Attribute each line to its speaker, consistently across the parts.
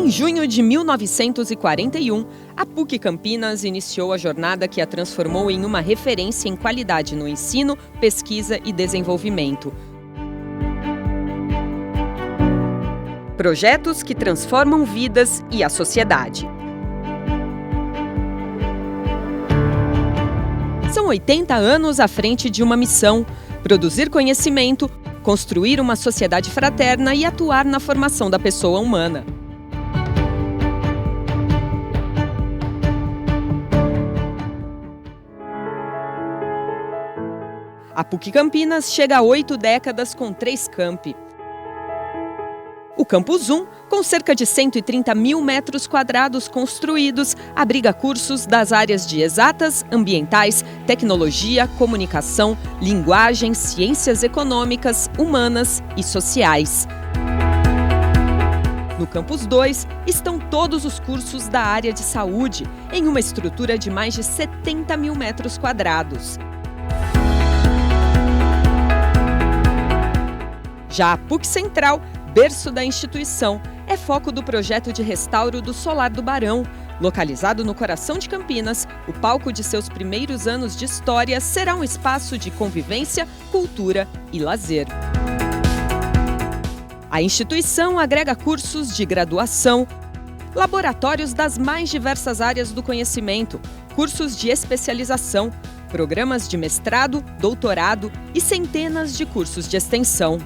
Speaker 1: Em junho de 1941, a PUC Campinas iniciou a jornada que a transformou em uma referência em qualidade no ensino, pesquisa e desenvolvimento. Projetos que transformam vidas e a sociedade. São 80 anos à frente de uma missão: produzir conhecimento, construir uma sociedade fraterna e atuar na formação da pessoa humana. A PUC Campinas chega a 8 décadas com 3 campi. O Campus 1, com cerca de 130 mil metros quadrados construídos, abriga cursos das áreas de exatas, ambientais, tecnologia, comunicação, linguagem, ciências econômicas, humanas e sociais. No Campus 2 estão todos os cursos da área de saúde, em uma estrutura de mais de 70 mil metros quadrados. Já a PUC Central, berço da instituição, é foco do projeto de restauro do Solar do Barão. Localizado no coração de Campinas, o palco de seus primeiros anos de história será um espaço de convivência, cultura e lazer. A instituição agrega cursos de graduação, laboratórios das mais diversas áreas do conhecimento, cursos de especialização, programas de mestrado, doutorado e centenas de cursos de extensão.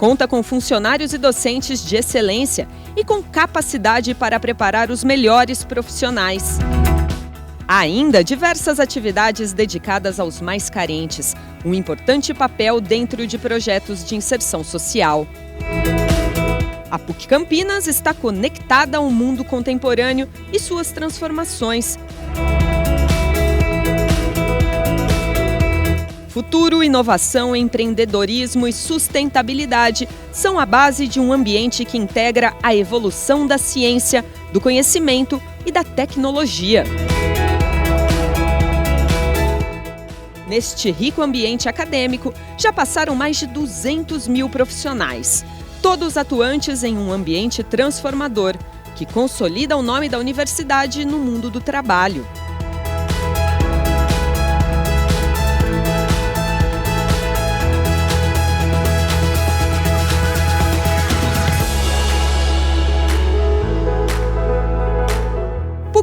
Speaker 1: Conta com funcionários e docentes de excelência e com capacidade para preparar os melhores profissionais. Há ainda diversas atividades dedicadas aos mais carentes, um importante papel dentro de projetos de inserção social. A PUC Campinas está conectada ao mundo contemporâneo e suas transformações. Futuro, inovação, empreendedorismo e sustentabilidade são a base de um ambiente que integra a evolução da ciência, do conhecimento e da tecnologia. Neste rico ambiente acadêmico, já passaram mais de 200 mil profissionais, todos atuantes em um ambiente transformador, que consolida o nome da universidade no mundo do trabalho.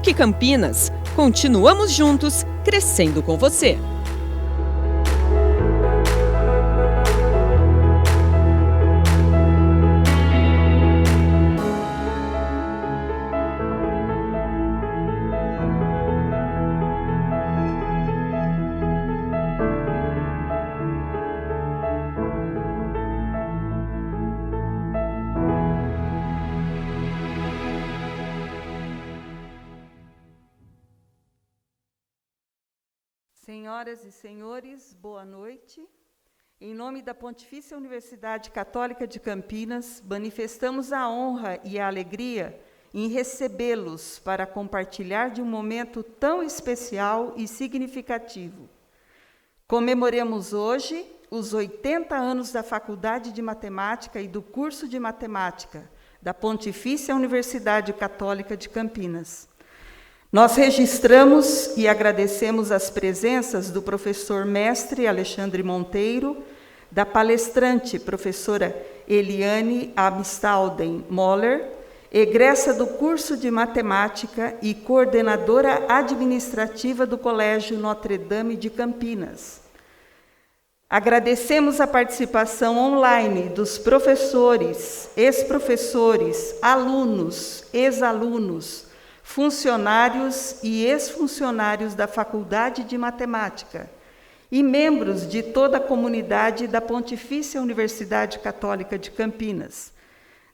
Speaker 1: PUC Campinas, continuamos juntos, crescendo com você.
Speaker 2: Senhoras e senhores, boa noite. Em nome da Pontifícia Universidade Católica de Campinas, manifestamos a honra e a alegria em recebê-los para compartilhar de um momento tão especial e significativo. Comemoremos hoje os 80 anos da Faculdade de Matemática e do curso de Matemática da Pontifícia Universidade Católica de Campinas. Nós registramos e agradecemos as presenças do professor mestre Alexandre Monteiro, da palestrante professora Eliane Amstalden Moller, egressa do curso de Matemática e coordenadora administrativa do Colégio Notre Dame de Campinas. Agradecemos a participação online dos professores, ex-professores, alunos, ex-alunos, funcionários e ex-funcionários da Faculdade de Matemática e membros de toda a comunidade da Pontifícia Universidade Católica de Campinas.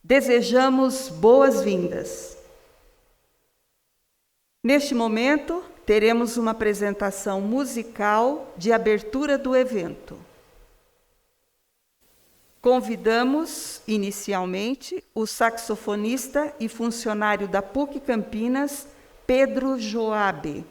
Speaker 2: Desejamos boas-vindas. Neste momento, teremos uma apresentação musical de abertura do evento. Convidamos, inicialmente, o saxofonista e funcionário da PUC Campinas, Pedro Joabe.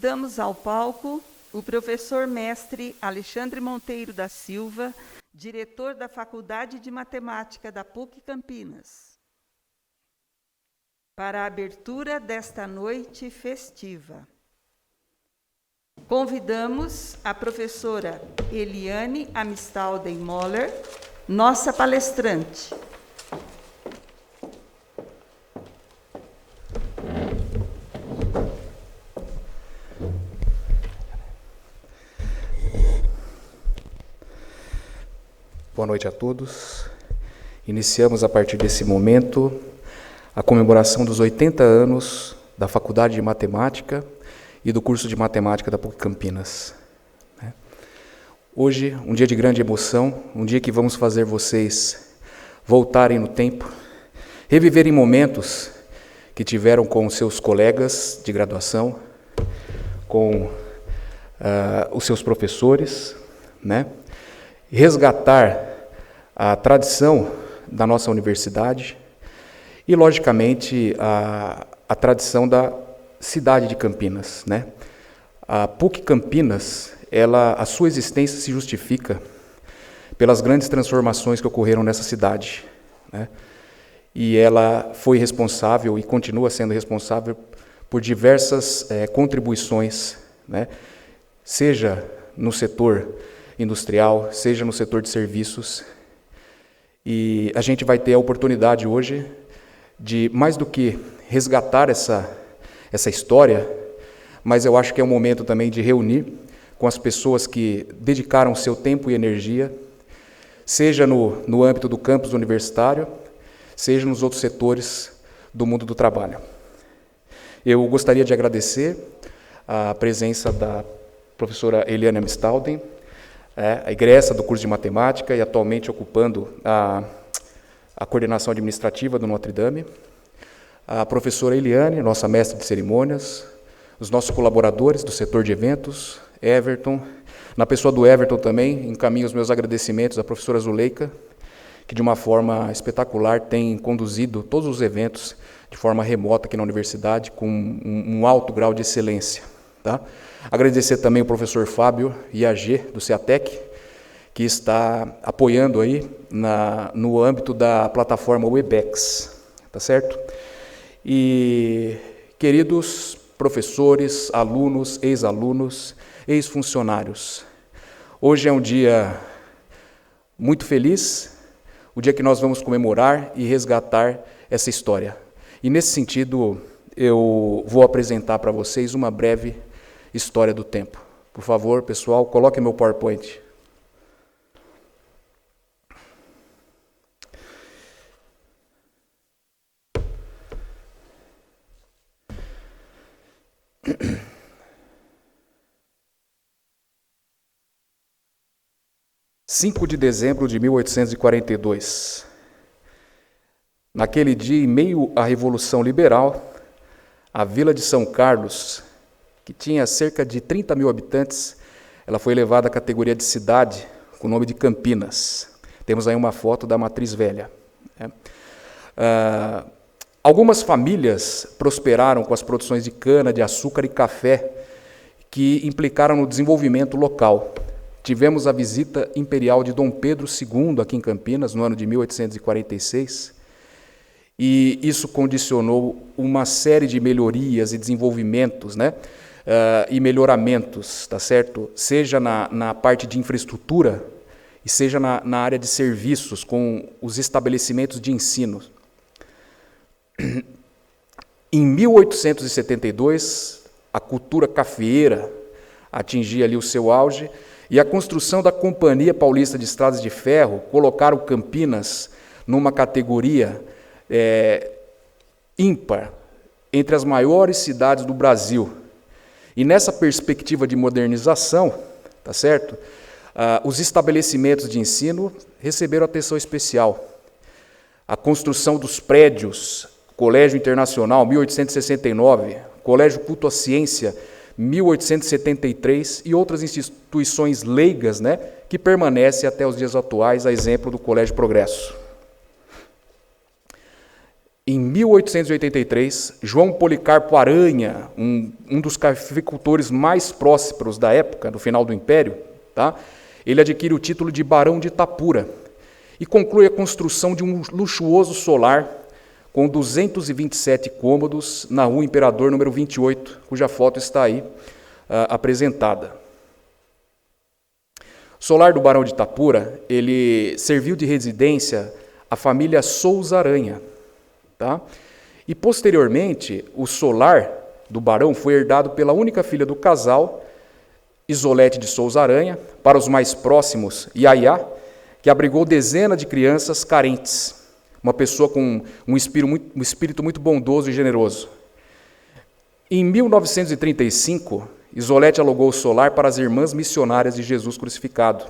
Speaker 2: Convidamos ao palco o professor mestre Alexandre Monteiro da Silva, diretor da Faculdade de Matemática da PUC Campinas, para a abertura desta noite festiva. Convidamos a professora Eliane Amistalden Moller, nossa palestrante.
Speaker 3: Boa noite a todos. Iniciamos a partir desse momento a comemoração dos 80 anos da Faculdade de Matemática e do curso de Matemática da PUC Campinas. Hoje, um dia de grande emoção, um dia que vamos fazer vocês voltarem no tempo, reviverem momentos que tiveram com seus colegas de graduação, com os seus professores, resgatar a tradição da nossa universidade e, logicamente, a tradição da cidade de Campinas. A PUC Campinas, a sua existência se justifica pelas grandes transformações que ocorreram nessa cidade. E ela foi responsável e continua sendo responsável por diversas contribuições, seja no setor industrial, seja no setor de serviços. E a gente vai ter a oportunidade hoje de, mais do que resgatar essa história, mas eu acho que é um momento também de reunir com as pessoas que dedicaram seu tempo e energia, seja no âmbito do campus universitário, seja nos outros setores do mundo do trabalho. Eu gostaria de agradecer a presença da professora Eliane Amistalden, a egressa do curso de Matemática e atualmente ocupando a coordenação administrativa do Notre Dame, a professora Eliane, nossa mestre de cerimônias, os nossos colaboradores do setor de eventos, Everton. Na pessoa do Everton também, encaminho os meus agradecimentos à professora Zuleika, que de uma forma espetacular tem conduzido todos os eventos de forma remota aqui na universidade, com um alto grau de excelência. Agradecer também o professor Fábio Iagê, do CEATEC, que está apoiando aí no âmbito da plataforma Webex, tá certo? E queridos professores, alunos, ex-alunos, ex-funcionários, hoje é um dia muito feliz, o dia que nós vamos comemorar e resgatar essa história. E nesse sentido, eu vou apresentar para vocês uma breve história do tempo. Por favor, pessoal, coloquem meu PowerPoint. (5 de dezembro de 1842). Naquele dia, em meio à Revolução Liberal, a Vila de São Carlos, que tinha cerca de 30 mil habitantes, ela foi elevada à categoria de cidade, com o nome de Campinas. Temos aí uma foto da Matriz Velha. Algumas famílias prosperaram com as produções de cana, de açúcar e café, que implicaram no desenvolvimento local. Tivemos a visita imperial de Dom Pedro II aqui em Campinas, no ano de 1846, e isso condicionou uma série de melhorias e desenvolvimentos, e melhoramentos, tá certo? Seja na parte de infraestrutura e seja na área de serviços, com os estabelecimentos de ensino. Em 1872, a cultura cafeeira atingia ali o seu auge, e a construção da Companhia Paulista de Estradas de Ferro colocaram Campinas numa categoria ímpar, entre as maiores cidades do Brasil. E nessa perspectiva de modernização, tá certo? Os estabelecimentos de ensino receberam atenção especial. A construção dos prédios, Colégio Internacional, 1869, Colégio Culto à Ciência, 1873, e outras instituições leigas, que permanecem até os dias atuais, a exemplo do Colégio Progresso. Em 1883, João Policarpo Aranha, um dos cafeicultores mais prósperos da época, no final do Império, tá? Ele adquire o título de Barão de Itapura e conclui a construção de um luxuoso solar com 227 cômodos na Rua Imperador, número 28, cuja foto está aí apresentada. O solar do Barão de Itapura, ele serviu de residência à família Souza Aranha, tá? E, posteriormente, o solar do barão foi herdado pela única filha do casal, Isolete de Souza Aranha, para os mais próximos, Iaiá, que abrigou dezenas de crianças carentes, uma pessoa com um espírito muito bondoso e generoso. Em 1935, Isolete alugou o solar para as Irmãs Missionárias de Jesus Crucificado,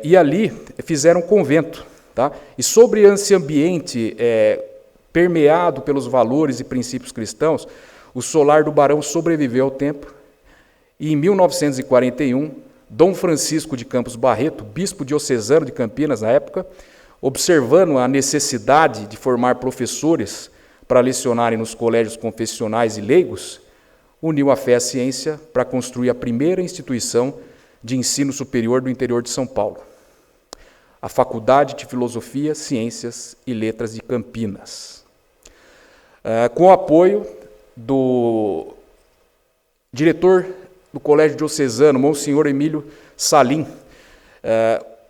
Speaker 3: e ali fizeram um convento, tá? E sobre esse ambiente permeado pelos valores e princípios cristãos, o solar do barão sobreviveu ao tempo, e em 1941, Dom Francisco de Campos Barreto, bispo diocesano de Campinas na época, observando a necessidade de formar professores para lecionarem nos colégios confessionais e leigos, uniu a fé e a ciência para construir a primeira instituição de ensino superior do interior de São Paulo, a Faculdade de Filosofia, Ciências e Letras de Campinas. Com o apoio do diretor do Colégio Diocesano, Monsenhor Emílio Salim,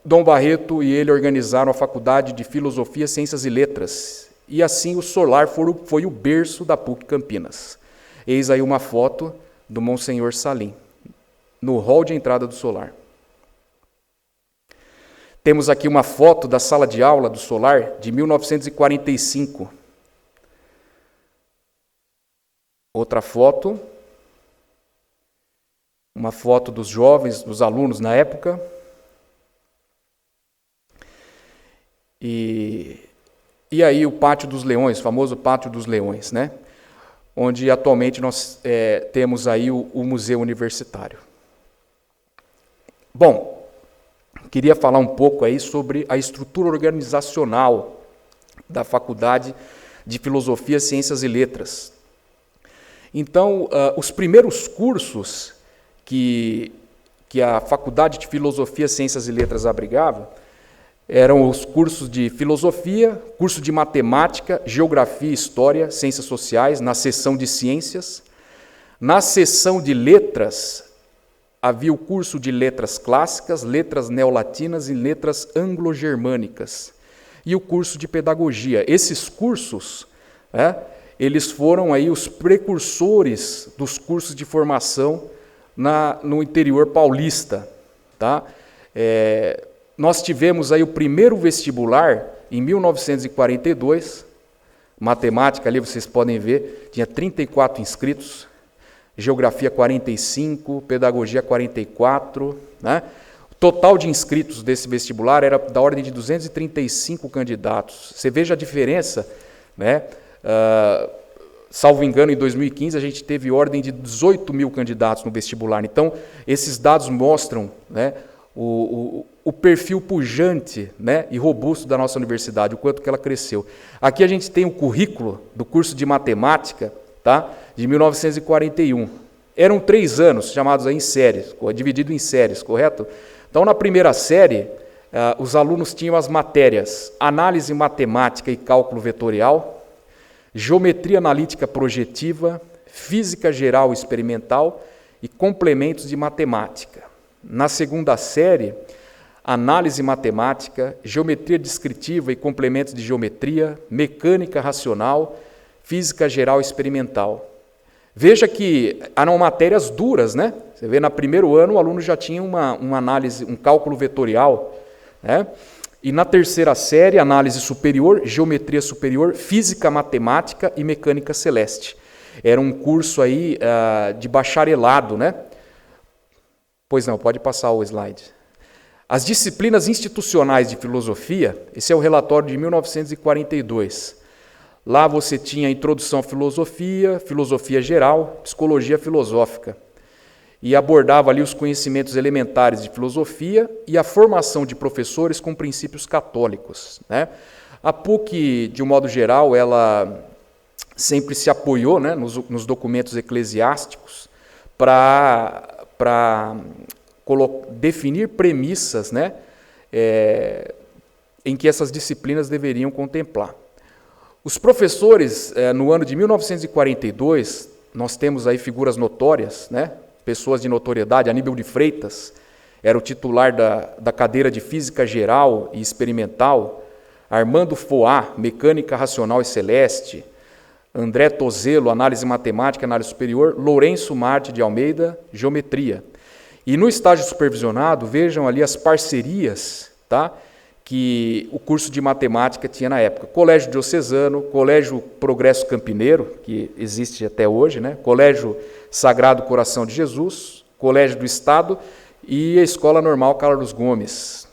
Speaker 3: Dom Barreto e ele organizaram a Faculdade de Filosofia, Ciências e Letras, e assim o solar foi o berço da PUC Campinas. Eis aí uma foto do Monsenhor Salim, no hall de entrada do solar. Temos aqui uma foto da sala de aula do solar de 1945. Outra foto, uma foto dos jovens, dos alunos na época. E aí o Pátio dos Leões, o famoso Pátio dos Leões, né? Onde atualmente nós temos aí o Museu Universitário. Bom, queria falar um pouco aí sobre a estrutura organizacional da Faculdade de Filosofia, Ciências e Letras. Então, os primeiros cursos que a Faculdade de Filosofia, Ciências e Letras abrigava eram os cursos de Filosofia, curso de Matemática, Geografia e História, Ciências Sociais, na seção de Ciências. Na seção de Letras, havia o curso de Letras Clássicas, Letras Neolatinas e Letras Anglo-Germânicas. E o curso de Pedagogia. Esses cursos, eles foram aí os precursores dos cursos de formação no interior paulista. Tá? Nós tivemos aí o primeiro vestibular em 1942, matemática ali vocês podem ver, tinha 34 inscritos, geografia 45, pedagogia 44, né? O total de inscritos desse vestibular era da ordem de 235 candidatos. Você veja a diferença, né? Salvo engano, em 2015 a gente teve ordem de 18 mil candidatos no vestibular. Então, esses dados mostram, né, o perfil pujante, né, e robusto da nossa universidade, o quanto que ela cresceu. Aqui a gente tem o currículo do curso de matemática, tá, de 1941. Eram 3 anos, chamados aí em séries, dividido em séries, correto? Então, na primeira série, os alunos tinham as matérias análise matemática e cálculo vetorial, geometria analítica projetiva, física geral experimental e complementos de matemática. Na segunda série, análise matemática, geometria descritiva e complementos de geometria, mecânica racional, física geral experimental. Veja que eram matérias duras, né? Você vê, no primeiro ano o aluno já tinha uma análise, um cálculo vetorial, né? E na terceira série, análise superior, geometria superior, física matemática e mecânica celeste. Era um curso aí de bacharelado, né? Pois não, pode passar o slide. As disciplinas institucionais de filosofia, esse é o relatório de 1942. Lá você tinha a introdução à filosofia, filosofia geral, psicologia filosófica. E abordava ali os conhecimentos elementares de filosofia e a formação de professores com princípios católicos, né? A PUC, de um modo geral, ela sempre se apoiou, né, nos documentos eclesiásticos para definir premissas, né, em que essas disciplinas deveriam contemplar. Os professores, no ano de 1942, nós temos aí figuras notórias, né, pessoas de notoriedade. Aníbal de Freitas era o titular da cadeira de Física Geral e Experimental, Armando Foá, Mecânica Racional e Celeste, André Tozelo, Análise Matemática, Análise Superior, Lourenço Marte de Almeida, Geometria. E no estágio supervisionado, vejam ali as parcerias, tá, que o curso de matemática tinha na época. Colégio Diocesano, Colégio Progresso Campineiro, que existe até hoje, né, Colégio Sagrado Coração de Jesus, Colégio do Estado e a Escola Normal Carlos Gomes.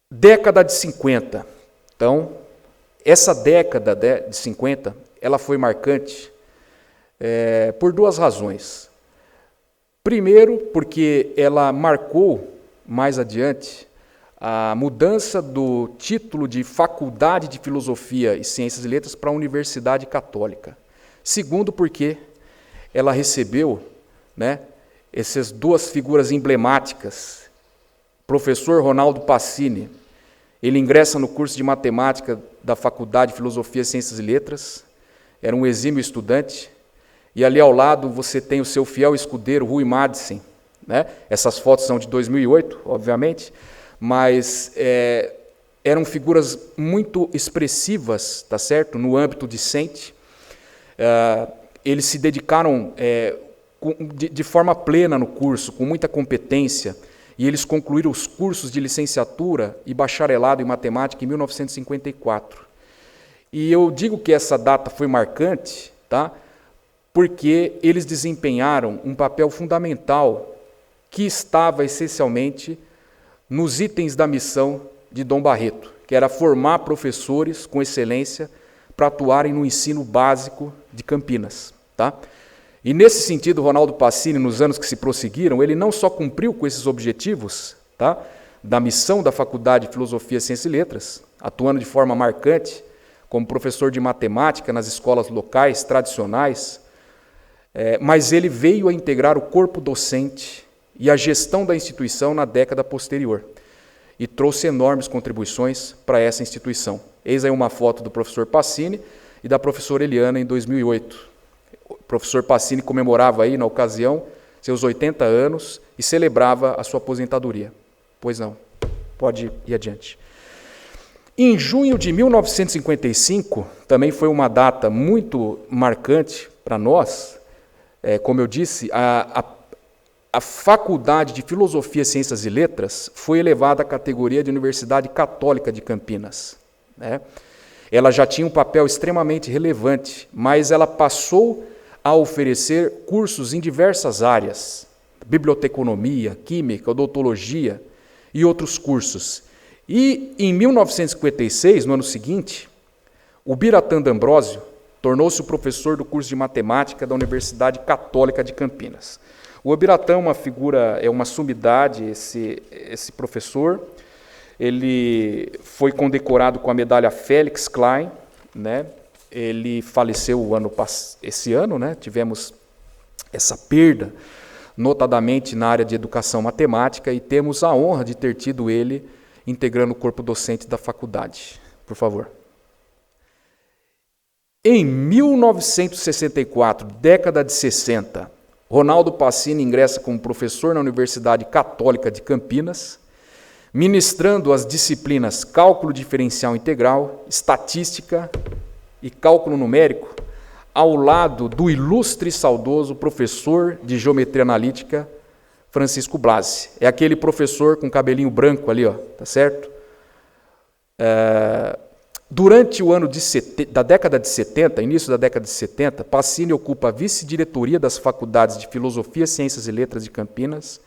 Speaker 3: Década de 50. Então, essa década de 50, ela foi marcante por duas razões. Primeiro, porque ela marcou, mais adiante, a mudança do título de Faculdade de Filosofia e Ciências e Letras para a Universidade Católica. Segundo, porque ela recebeu, né, essas duas figuras emblemáticas. Professor Ronaldo Pacini, ele ingressa no curso de Matemática da Faculdade de Filosofia, Ciências e Letras, era um exímio estudante, e ali ao lado você tem o seu fiel escudeiro, Rui Madsen, né? Essas fotos são de 2008, obviamente, mas eram figuras muito expressivas, tá certo? No âmbito discente. Eles se dedicaram de forma plena no curso, com muita competência, e eles concluíram os cursos de licenciatura e bacharelado em matemática em 1954. E eu digo que essa data foi marcante, tá? Porque eles desempenharam um papel fundamental que estava essencialmente nos itens da missão de Dom Barreto, que era formar professores com excelência para atuarem no ensino básico de Campinas, tá? E nesse sentido, Ronaldo Pacini, nos anos que se prosseguiram, ele não só cumpriu com esses objetivos, tá, da missão da Faculdade de Filosofia, Ciências e Letras, atuando de forma marcante como professor de matemática nas escolas locais, tradicionais, mas ele veio a integrar o corpo docente e a gestão da instituição na década posterior e trouxe enormes contribuições para essa instituição. Eis aí uma foto do professor Pacini e da professora Eliana em 2008. O professor Pacini comemorava aí, na ocasião, seus 80 anos e celebrava a sua aposentadoria. Pois não, pode ir adiante. Em junho de 1955, também foi uma data muito marcante para nós, como eu disse, a Faculdade de Filosofia, Ciências e Letras foi elevada à categoria de Universidade Católica de Campinas, né? Ela já tinha um papel extremamente relevante, mas ela passou a oferecer cursos em diversas áreas, biblioteconomia, química, odontologia e outros cursos. E em 1956, no ano seguinte, o Biratã D'Ambrosio tornou-se o professor do curso de matemática da Universidade Católica de Campinas. O Biratã é uma figura, é uma sumidade, esse professor. Ele foi condecorado com a medalha Felix Klein, né? Ele faleceu esse ano, né? Tivemos essa perda, notadamente na área de educação matemática, e temos a honra de ter tido ele integrando o corpo docente da faculdade. Por favor. Em 1964, década de 60, Ronaldo Pacini ingressa como professor na Universidade Católica de Campinas, ministrando as disciplinas Cálculo Diferencial Integral, Estatística e Cálculo Numérico, ao lado do ilustre e saudoso professor de Geometria Analítica, Francisco Blasi. É aquele professor com cabelinho branco ali, ó, tá certo? Durante o ano da década de 70, início da década de 70, Pacini ocupa a vice-diretoria das Faculdades de Filosofia, Ciências e Letras de Campinas.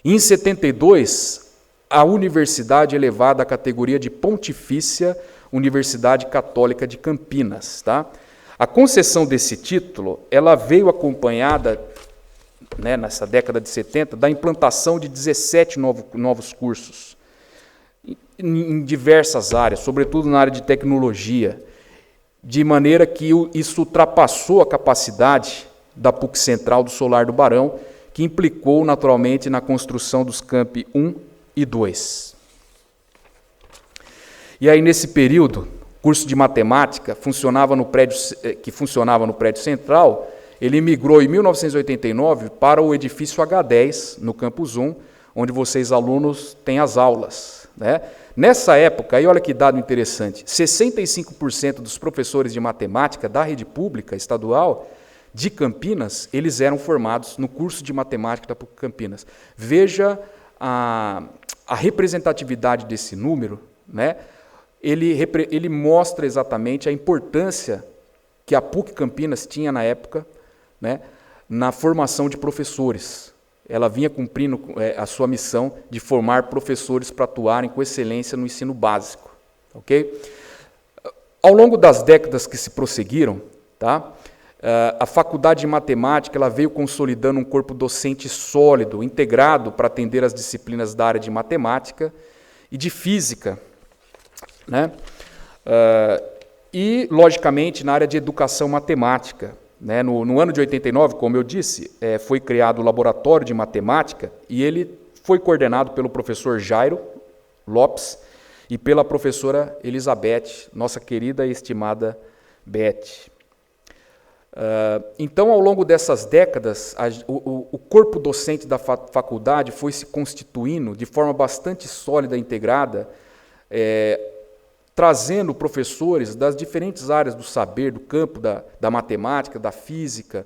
Speaker 3: E em 72, a universidade é elevada à categoria de Pontifícia Universidade Católica de Campinas, tá? A concessão desse título, ela veio acompanhada, né, nessa década de 70, da implantação de 17 novos cursos. em diversas áreas, sobretudo na área de tecnologia, de maneira que isso ultrapassou a capacidade da PUC Central do Solar do Barão, que implicou naturalmente na construção dos campi 1 e 2. E aí, nesse período, o curso de matemática que funcionava no prédio central, ele migrou em 1989 para o edifício H10, no campus 1, onde vocês, alunos, têm as aulas, né? Nessa época, aí olha que dado interessante, 65% dos professores de matemática da rede pública estadual de Campinas, eles eram formados no curso de matemática da PUC Campinas. Veja a representatividade desse número, né? Ele mostra exatamente a importância que a PUC Campinas tinha na época, né, na formação de professores. Ela vinha cumprindo a sua missão de formar professores para atuarem com excelência no ensino básico. Okay? Ao longo das décadas que se prosseguiram, tá, a Faculdade de Matemática ela veio consolidando um corpo docente sólido, integrado para atender as disciplinas da área de matemática e de física, né? E, logicamente, na área de educação matemática. Né? No ano de 89, como eu disse, foi criado o Laboratório de Matemática e ele foi coordenado pelo professor Jairo Lopes e pela professora Elizabeth, nossa querida e estimada Beth. Então, ao longo dessas décadas, o corpo docente da faculdade foi se constituindo de forma bastante sólida e integrada, trazendo professores das diferentes áreas do saber, do campo da matemática, da física,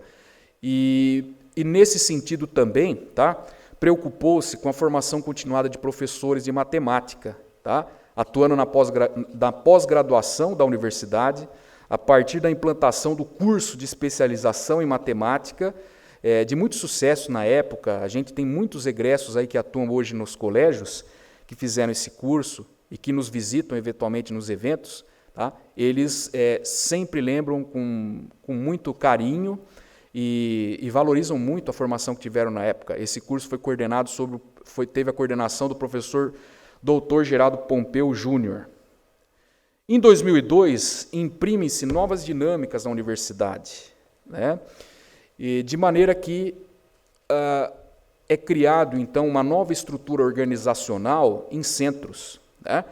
Speaker 3: e nesse sentido também, tá, preocupou-se com a formação continuada de professores de matemática, tá, atuando na pós-graduação da universidade, a partir da implantação do curso de especialização em matemática, de muito sucesso na época. A gente tem muitos egressos aí que atuam hoje nos colégios, que fizeram esse curso, e que nos visitam eventualmente nos eventos, tá? Eles sempre lembram com muito carinho e valorizam muito a formação que tiveram na época. Esse curso foi coordenado teve a coordenação do professor Dr. Geraldo Pompeu Júnior. Em 2002, imprimem-se novas dinâmicas na universidade, né? E de maneira que é criado, então, uma nova estrutura organizacional em centros, né,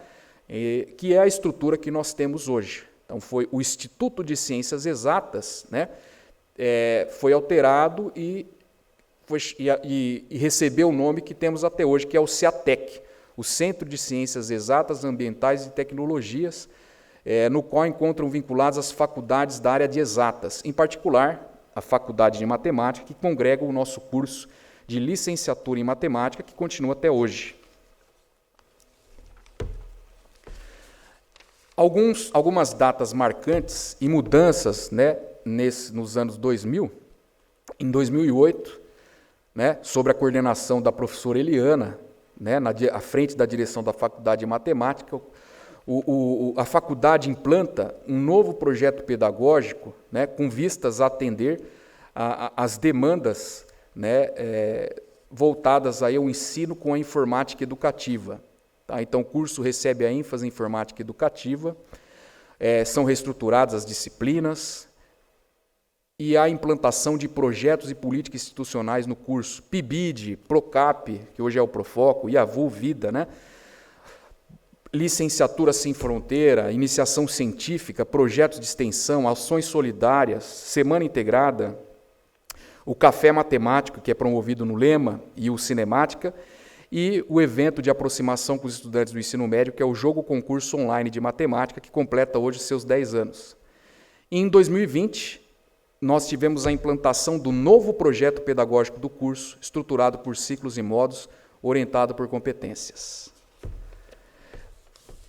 Speaker 3: que é a estrutura que nós temos hoje. Então, foi o Instituto de Ciências Exatas, né, foi alterado e recebeu o nome que temos até hoje, que é o CEATEC, o Centro de Ciências Exatas, Ambientais e Tecnologias, no qual encontram vinculadas as faculdades da área de exatas, em particular a Faculdade de Matemática, que congrega o nosso curso de licenciatura em matemática, que continua até hoje. Algumas datas marcantes e mudanças, né, nos anos 2000, em 2008, né, sob a coordenação da professora Eliana, né, à frente da direção da Faculdade de Matemática, a faculdade implanta um novo projeto pedagógico, né, com vistas a atender as demandas, né, voltadas aí ao ensino com a informática educativa. Tá? Então, o curso recebe a ênfase em informática educativa, são reestruturadas as disciplinas e a implantação de projetos e políticas institucionais no curso, PIBID, PROCAP, que hoje é o Profoco, IAVU, Vida, né? Licenciatura Sem Fronteira, iniciação científica, projetos de extensão, ações solidárias, semana integrada, o Café Matemático, que é promovido no Lema, e o Cinemática, e o evento de aproximação com os estudantes do ensino médio, que é o Jogo Concurso Online de Matemática, que completa hoje seus 10 anos. Em 2020, nós tivemos a implantação do novo projeto pedagógico do curso, estruturado por ciclos e modos, orientado por competências.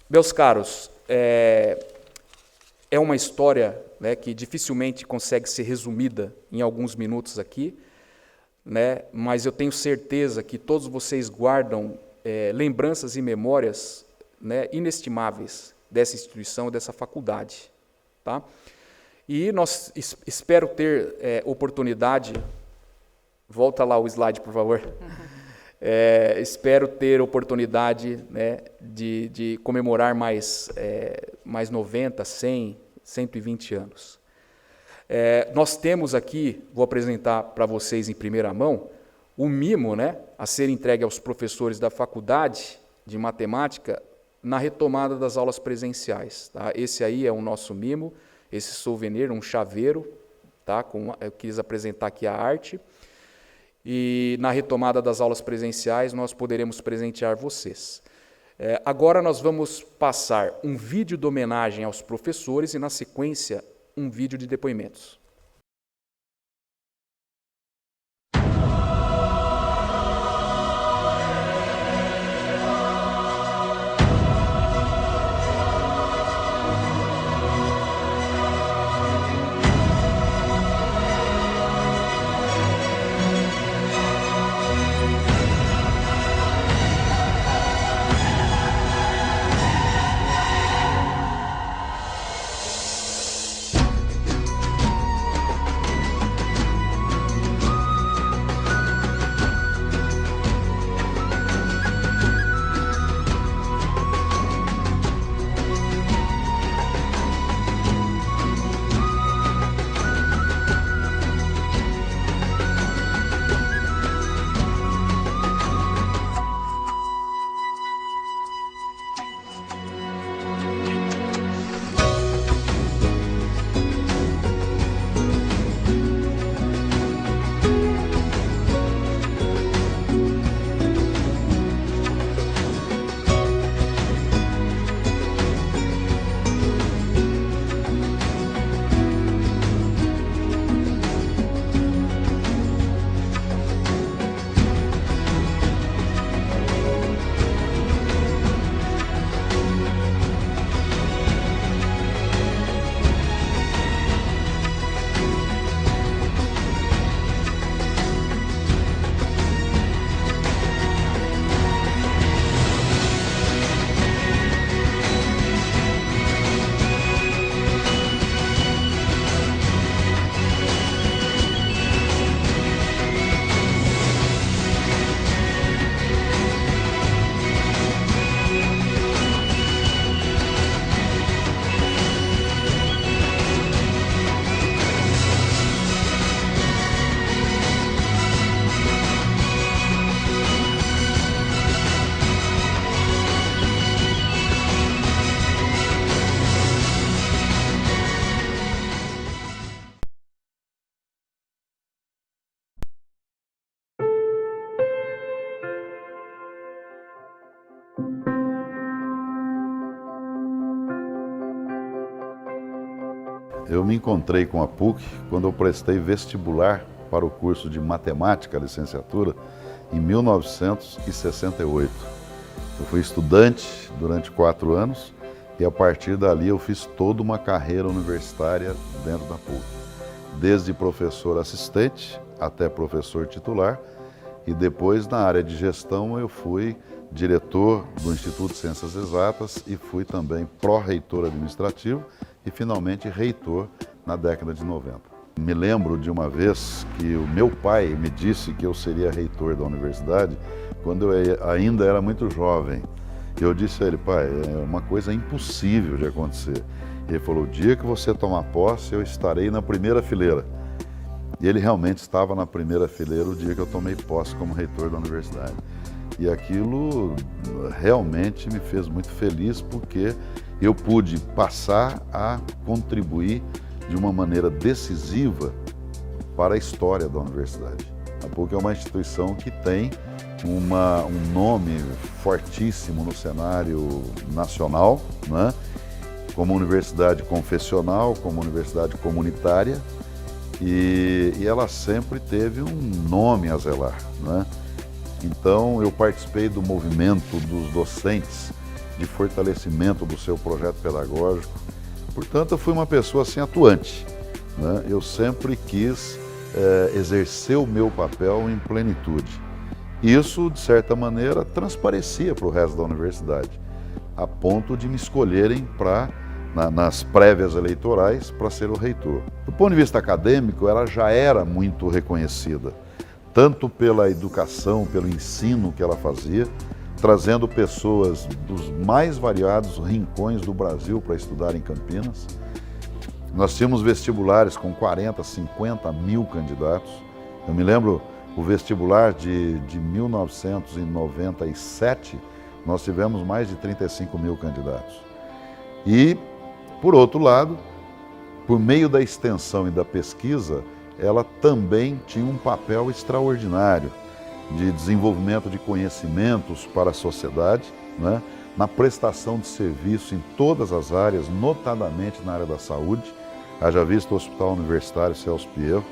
Speaker 3: Meus caros, é uma história, né, que dificilmente consegue ser resumida em alguns minutos aqui, né, mas eu tenho certeza que todos vocês guardam lembranças e memórias, né, inestimáveis dessa instituição, dessa faculdade. Tá? E nós espero ter oportunidade, volta lá o slide, por favor, Espero ter oportunidade, né, de comemorar mais 90, 100, 120 anos. Nós temos aqui, vou apresentar para vocês em primeira mão, o mimo, né, a ser entregue aos professores da Faculdade de Matemática na retomada das aulas presenciais. Tá? Esse aí é o nosso mimo, esse souvenir, um chaveiro, tá? Eu quis apresentar aqui a arte. E na retomada das aulas presenciais nós poderemos presentear vocês. Agora nós vamos passar um vídeo de homenagem aos professores e, na sequência, um vídeo de depoimentos.
Speaker 4: Eu me encontrei com a PUC quando eu prestei vestibular para o curso de Matemática, licenciatura, em 1968. Eu fui estudante durante 4 anos e a partir dali eu fiz toda uma carreira universitária dentro da PUC. Desde professor assistente até professor titular, e depois na área de gestão eu fui diretor do Instituto de Ciências Exatas e fui também pró-reitor administrativo e finalmente reitor na década de 90. Me lembro de uma vez que o meu pai me disse que eu seria reitor da universidade quando eu ainda era muito jovem. Eu disse a ele: pai, é uma coisa impossível de acontecer. Ele falou: o dia que você tomar posse eu estarei na primeira fileira. E ele realmente estava na primeira fileira o dia que eu tomei posse como reitor da universidade. E aquilo realmente me fez muito feliz porque eu pude passar a contribuir de uma maneira decisiva para a história da universidade. A PUC é uma instituição que tem um nome fortíssimo no cenário nacional, né? Como universidade confessional, como universidade comunitária, e ela sempre teve um nome a zelar, né? Então eu participei do movimento dos docentes de fortalecimento do seu projeto pedagógico. Portanto, eu fui uma pessoa assim atuante, né? Eu sempre quis exercer o meu papel em plenitude. Isso, de certa maneira, transparecia para o resto da universidade, a ponto de me escolherem nas prévias eleitorais para ser o reitor. Do ponto de vista acadêmico, ela já era muito reconhecida, tanto pela educação, pelo ensino que ela fazia, trazendo pessoas dos mais variados rincões do Brasil para estudar em Campinas. Nós tínhamos vestibulares com 40, 50 mil candidatos. Eu me lembro o vestibular de 1997, nós tivemos mais de 35 mil candidatos. E, por outro lado, por meio da extensão e da pesquisa, ela também tinha um papel extraordinário de desenvolvimento de conhecimentos para a sociedade, né? Na prestação de serviço em todas as áreas, notadamente na área da saúde. Haja visto o Hospital Universitário Celso Pierro,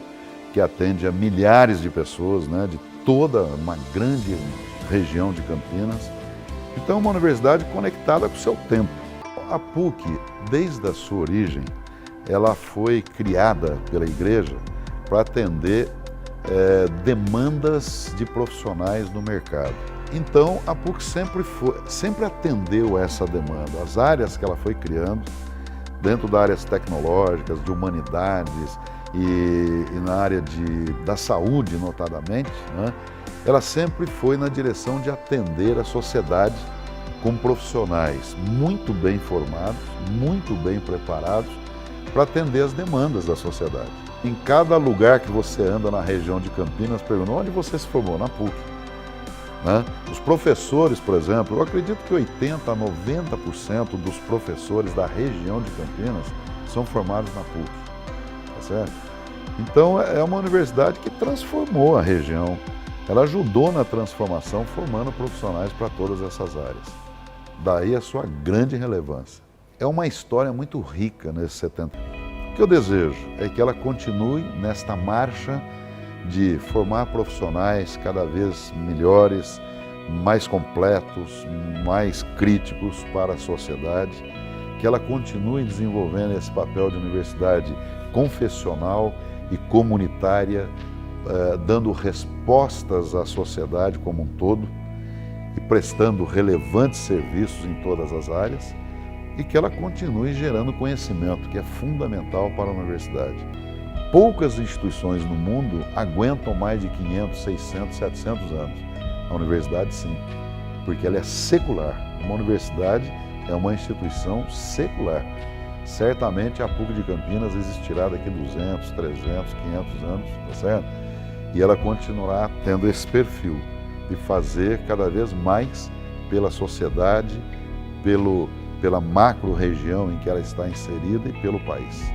Speaker 4: que atende a milhares de pessoas, né, de toda uma grande região de Campinas. Então, é uma universidade conectada com o seu tempo. A PUC, desde a sua origem, ela foi criada pela Igreja para atender demandas de profissionais no mercado. Então, a PUC sempre atendeu essa demanda. As áreas que ela foi criando, dentro das áreas tecnológicas, de humanidades e na área da saúde, notadamente, né, ela sempre foi na direção de atender a sociedade com profissionais muito bem formados, muito bem preparados para atender as demandas da sociedade. Em cada lugar que você anda na região de Campinas, perguntam onde você se formou? Na PUC. Né? Os professores, por exemplo, eu acredito que 80% a 90% dos professores da região de Campinas são formados na PUC. Tá certo? Então, é uma universidade que transformou a região. Ela ajudou na transformação, formando profissionais para todas essas áreas. Daí a sua grande relevância. É uma história muito rica nesses 70 anos. O que eu desejo é que ela continue nesta marcha de formar profissionais cada vez melhores, mais completos, mais críticos para a sociedade, que ela continue desenvolvendo esse papel de universidade confessional e comunitária, dando respostas à sociedade como um todo e prestando relevantes serviços em todas as áreas, e que ela continue gerando conhecimento, que é fundamental para a universidade. Poucas instituições no mundo aguentam mais de 500, 600, 700 anos. A universidade, sim, porque ela é secular. Uma universidade é uma instituição secular. Certamente a PUC de Campinas existirá daqui 200, 300, 500 anos, tá certo? E ela continuará tendo esse perfil de fazer cada vez mais pela sociedade, pela macro-região em que ela está inserida e pelo país.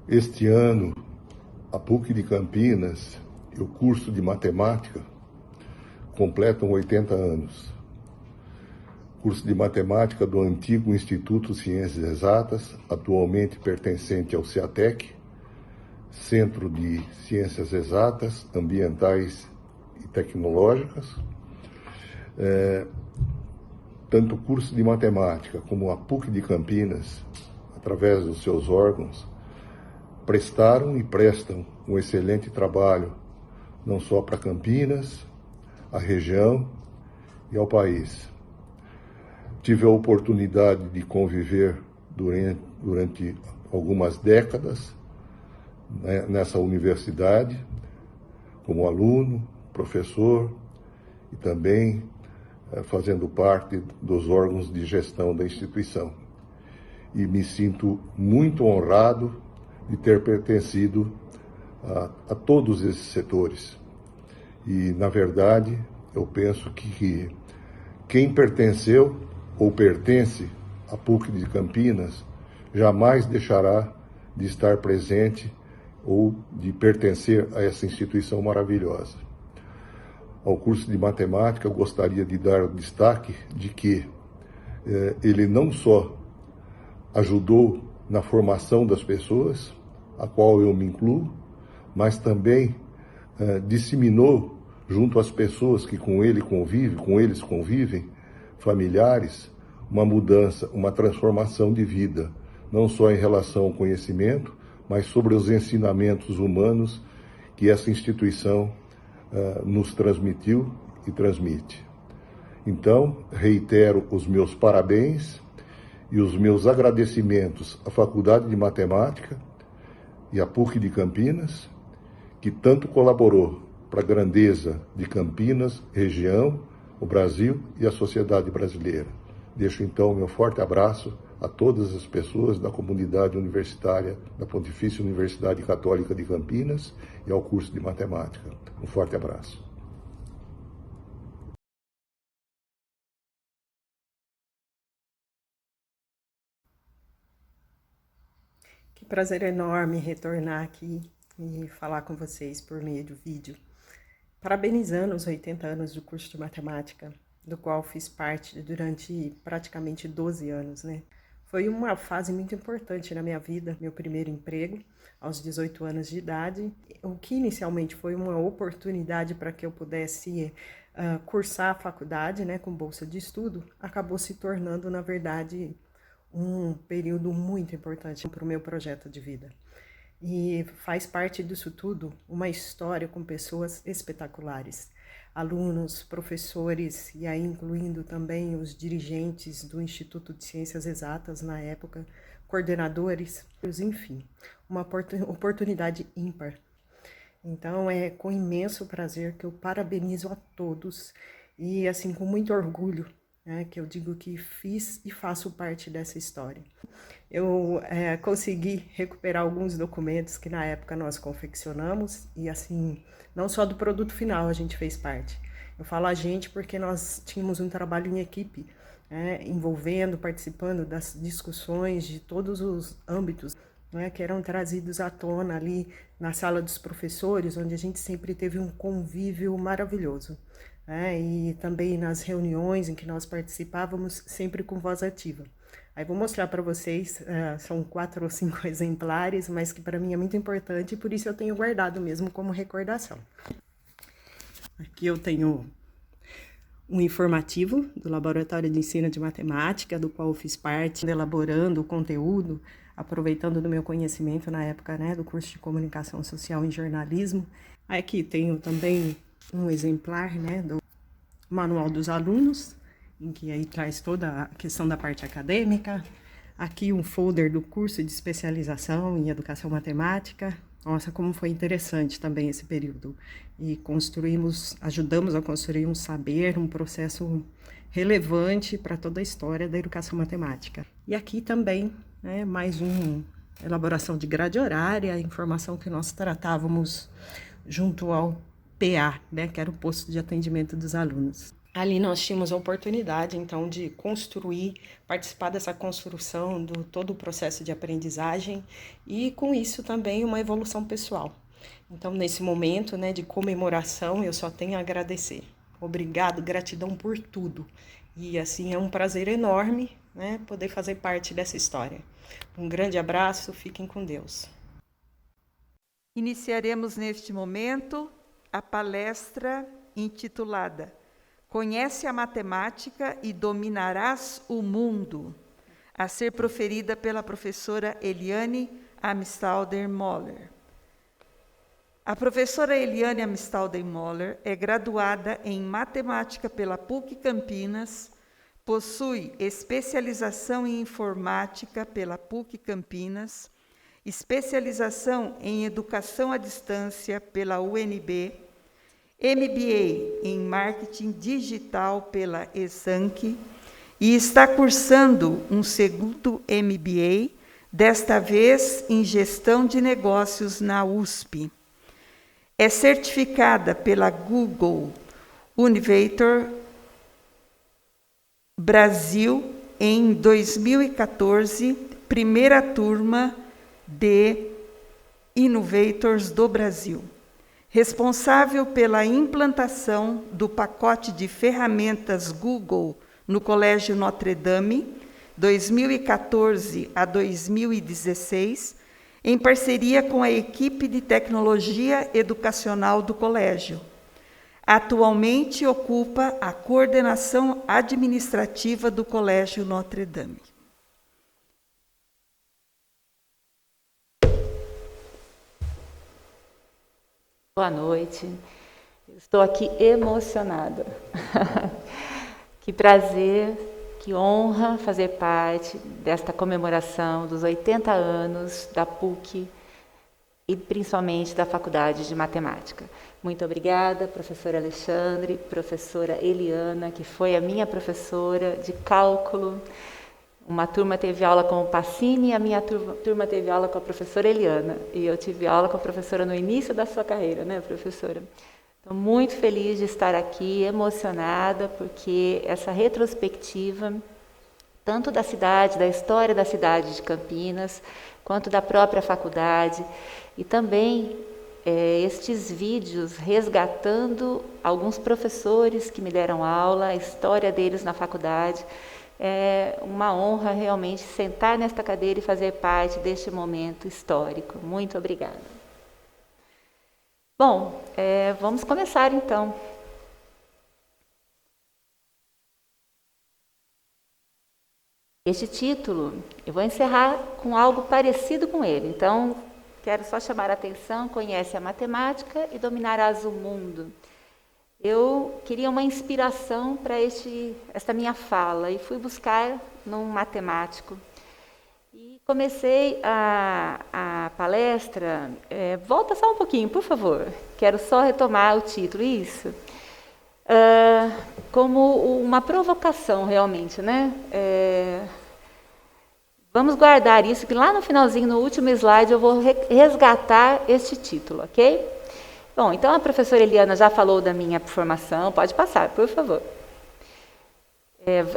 Speaker 5: Este ano, a PUC de Campinas e o curso de matemática completam 80 anos. Curso de matemática do antigo Instituto Ciências Exatas, atualmente pertencente ao CIATEC, Centro de Ciências Exatas, Ambientais e Tecnológicas. Tanto o curso de matemática como a PUC de Campinas, através dos seus órgãos, prestaram e prestam um excelente trabalho, não só para Campinas, a região e ao país. Tive a oportunidade de conviver durante algumas décadas nessa universidade, como aluno, professor e também fazendo parte dos órgãos de gestão da instituição. E me sinto muito honrado de ter pertencido a todos esses setores. E, na verdade, eu penso que quem pertenceu ou pertence à PUC de Campinas jamais deixará de estar presente ou de pertencer a essa instituição maravilhosa. Ao curso de matemática, eu gostaria de dar destaque de que ele não só ajudou na formação das pessoas, a qual eu me incluo, mas também disseminou junto às pessoas que com eles convivem, familiares, uma mudança, uma transformação de vida, não só em relação ao conhecimento, mas sobre os ensinamentos humanos que essa instituição nos transmitiu e transmite. Então, reitero os meus parabéns e os meus agradecimentos à Faculdade de Matemática e à PUC de Campinas, que tanto colaborou para a grandeza de Campinas, região, o Brasil e a sociedade brasileira. Deixo então meu forte abraço a todas as pessoas da comunidade universitária da Pontifícia Universidade Católica de Campinas e ao curso de Matemática. Um forte abraço.
Speaker 6: Que prazer enorme retornar aqui e falar com vocês por meio do vídeo. Parabenizando os 80 anos do curso de Matemática, do qual fiz parte durante praticamente 12 anos, né? Foi uma fase muito importante na minha vida, meu primeiro emprego, aos 18 anos de idade, o que inicialmente foi uma oportunidade para que eu pudesse cursar a faculdade, né, com bolsa de estudo, acabou se tornando, na verdade, um período muito importante para o meu projeto de vida. E faz parte disso tudo uma história com pessoas espetaculares, alunos, professores, e aí incluindo também os dirigentes do Instituto de Ciências Exatas na época, coordenadores, enfim, uma oportunidade ímpar. Então é com imenso prazer que eu parabenizo a todos e assim com muito orgulho, né, que eu digo que fiz e faço parte dessa história. Eu consegui recuperar alguns documentos que na época nós confeccionamos e assim, não só do produto final a gente fez parte. Eu falo a gente porque nós tínhamos um trabalho em equipe, envolvendo, participando das discussões de todos os âmbitos, né, que eram trazidos à tona ali na sala dos professores, onde a gente sempre teve um convívio maravilhoso. E também nas reuniões em que nós participávamos, sempre com voz ativa. Aí vou mostrar para vocês, são 4 ou 5 exemplares, mas que para mim é muito importante e por isso eu tenho guardado mesmo como recordação. Aqui eu tenho um informativo do Laboratório de Ensino de Matemática, do qual eu fiz parte, elaborando o conteúdo, aproveitando do meu conhecimento na época, né, do curso de Comunicação Social e Jornalismo. Aqui tenho também um exemplar, né, do Manual dos Alunos, em que aí traz toda a questão da parte acadêmica. Aqui um folder do curso de especialização em Educação Matemática. Nossa, como foi interessante também esse período. E ajudamos a construir um saber, um processo relevante para toda a história da educação matemática. E aqui também, né, mais uma elaboração de grade horária, informação que nós tratávamos junto ao PA, né, que era o posto de atendimento dos alunos. Ali nós tínhamos a oportunidade, então, de participar dessa construção do todo o processo de aprendizagem e, com isso, também uma evolução pessoal. Então, nesse momento, né, de comemoração, eu só tenho a agradecer. Obrigado, gratidão por tudo. E, assim, é um prazer enorme, né, poder fazer parte dessa história. Um grande abraço, fiquem com Deus.
Speaker 2: Iniciaremos neste momento a palestra intitulada Conhece a Matemática e Dominarás o Mundo, a ser proferida pela professora Eliane Amstalden-Moller. A professora Eliane Amstalden-Moller é graduada em Matemática pela PUC Campinas, possui especialização em Informática pela PUC Campinas, especialização em Educação à Distância pela UNB, MBA em Marketing Digital pela ESANC e está cursando um segundo MBA, desta vez em Gestão de Negócios na USP. É certificada pela Google Innovator Brasil em 2014, primeira turma de Innovators do Brasil. Responsável pela implantação do pacote de ferramentas Google no Colégio Notre Dame, 2014 a 2016, em parceria com a equipe de tecnologia educacional do colégio. Atualmente ocupa a coordenação administrativa do Colégio Notre Dame.
Speaker 7: Boa noite, estou aqui emocionada. Que prazer, que honra fazer parte desta comemoração dos 80 anos da PUC e principalmente da Faculdade de Matemática. Muito obrigada, professor Alexandre, professora Eliana, que foi a minha professora de cálculo. Uma turma teve aula com o Pacini e a minha turma teve aula com a professora Eliana. E eu tive aula com a professora no início da sua carreira, né, professora? Estou muito feliz de estar aqui, emocionada, porque essa retrospectiva, tanto da cidade, da história da cidade de Campinas, quanto da própria faculdade, e também estes vídeos resgatando alguns professores que me deram aula, a história deles na faculdade. É uma honra realmente sentar nesta cadeira e fazer parte deste momento histórico. Muito obrigada. Bom, vamos começar então. Este título, eu vou encerrar com algo parecido com ele. Então, quero só chamar a atenção: conhece a matemática e dominarás o mundo. Eu queria uma inspiração para esta minha fala e fui buscar num matemático. E comecei a palestra. Volta só um pouquinho, por favor. Quero só retomar o título, isso. Como uma provocação, realmente, né? Vamos guardar isso, que lá no finalzinho, no último slide, eu vou resgatar este título, ok? Bom, então a professora Eliana já falou da minha formação. Pode passar, por favor.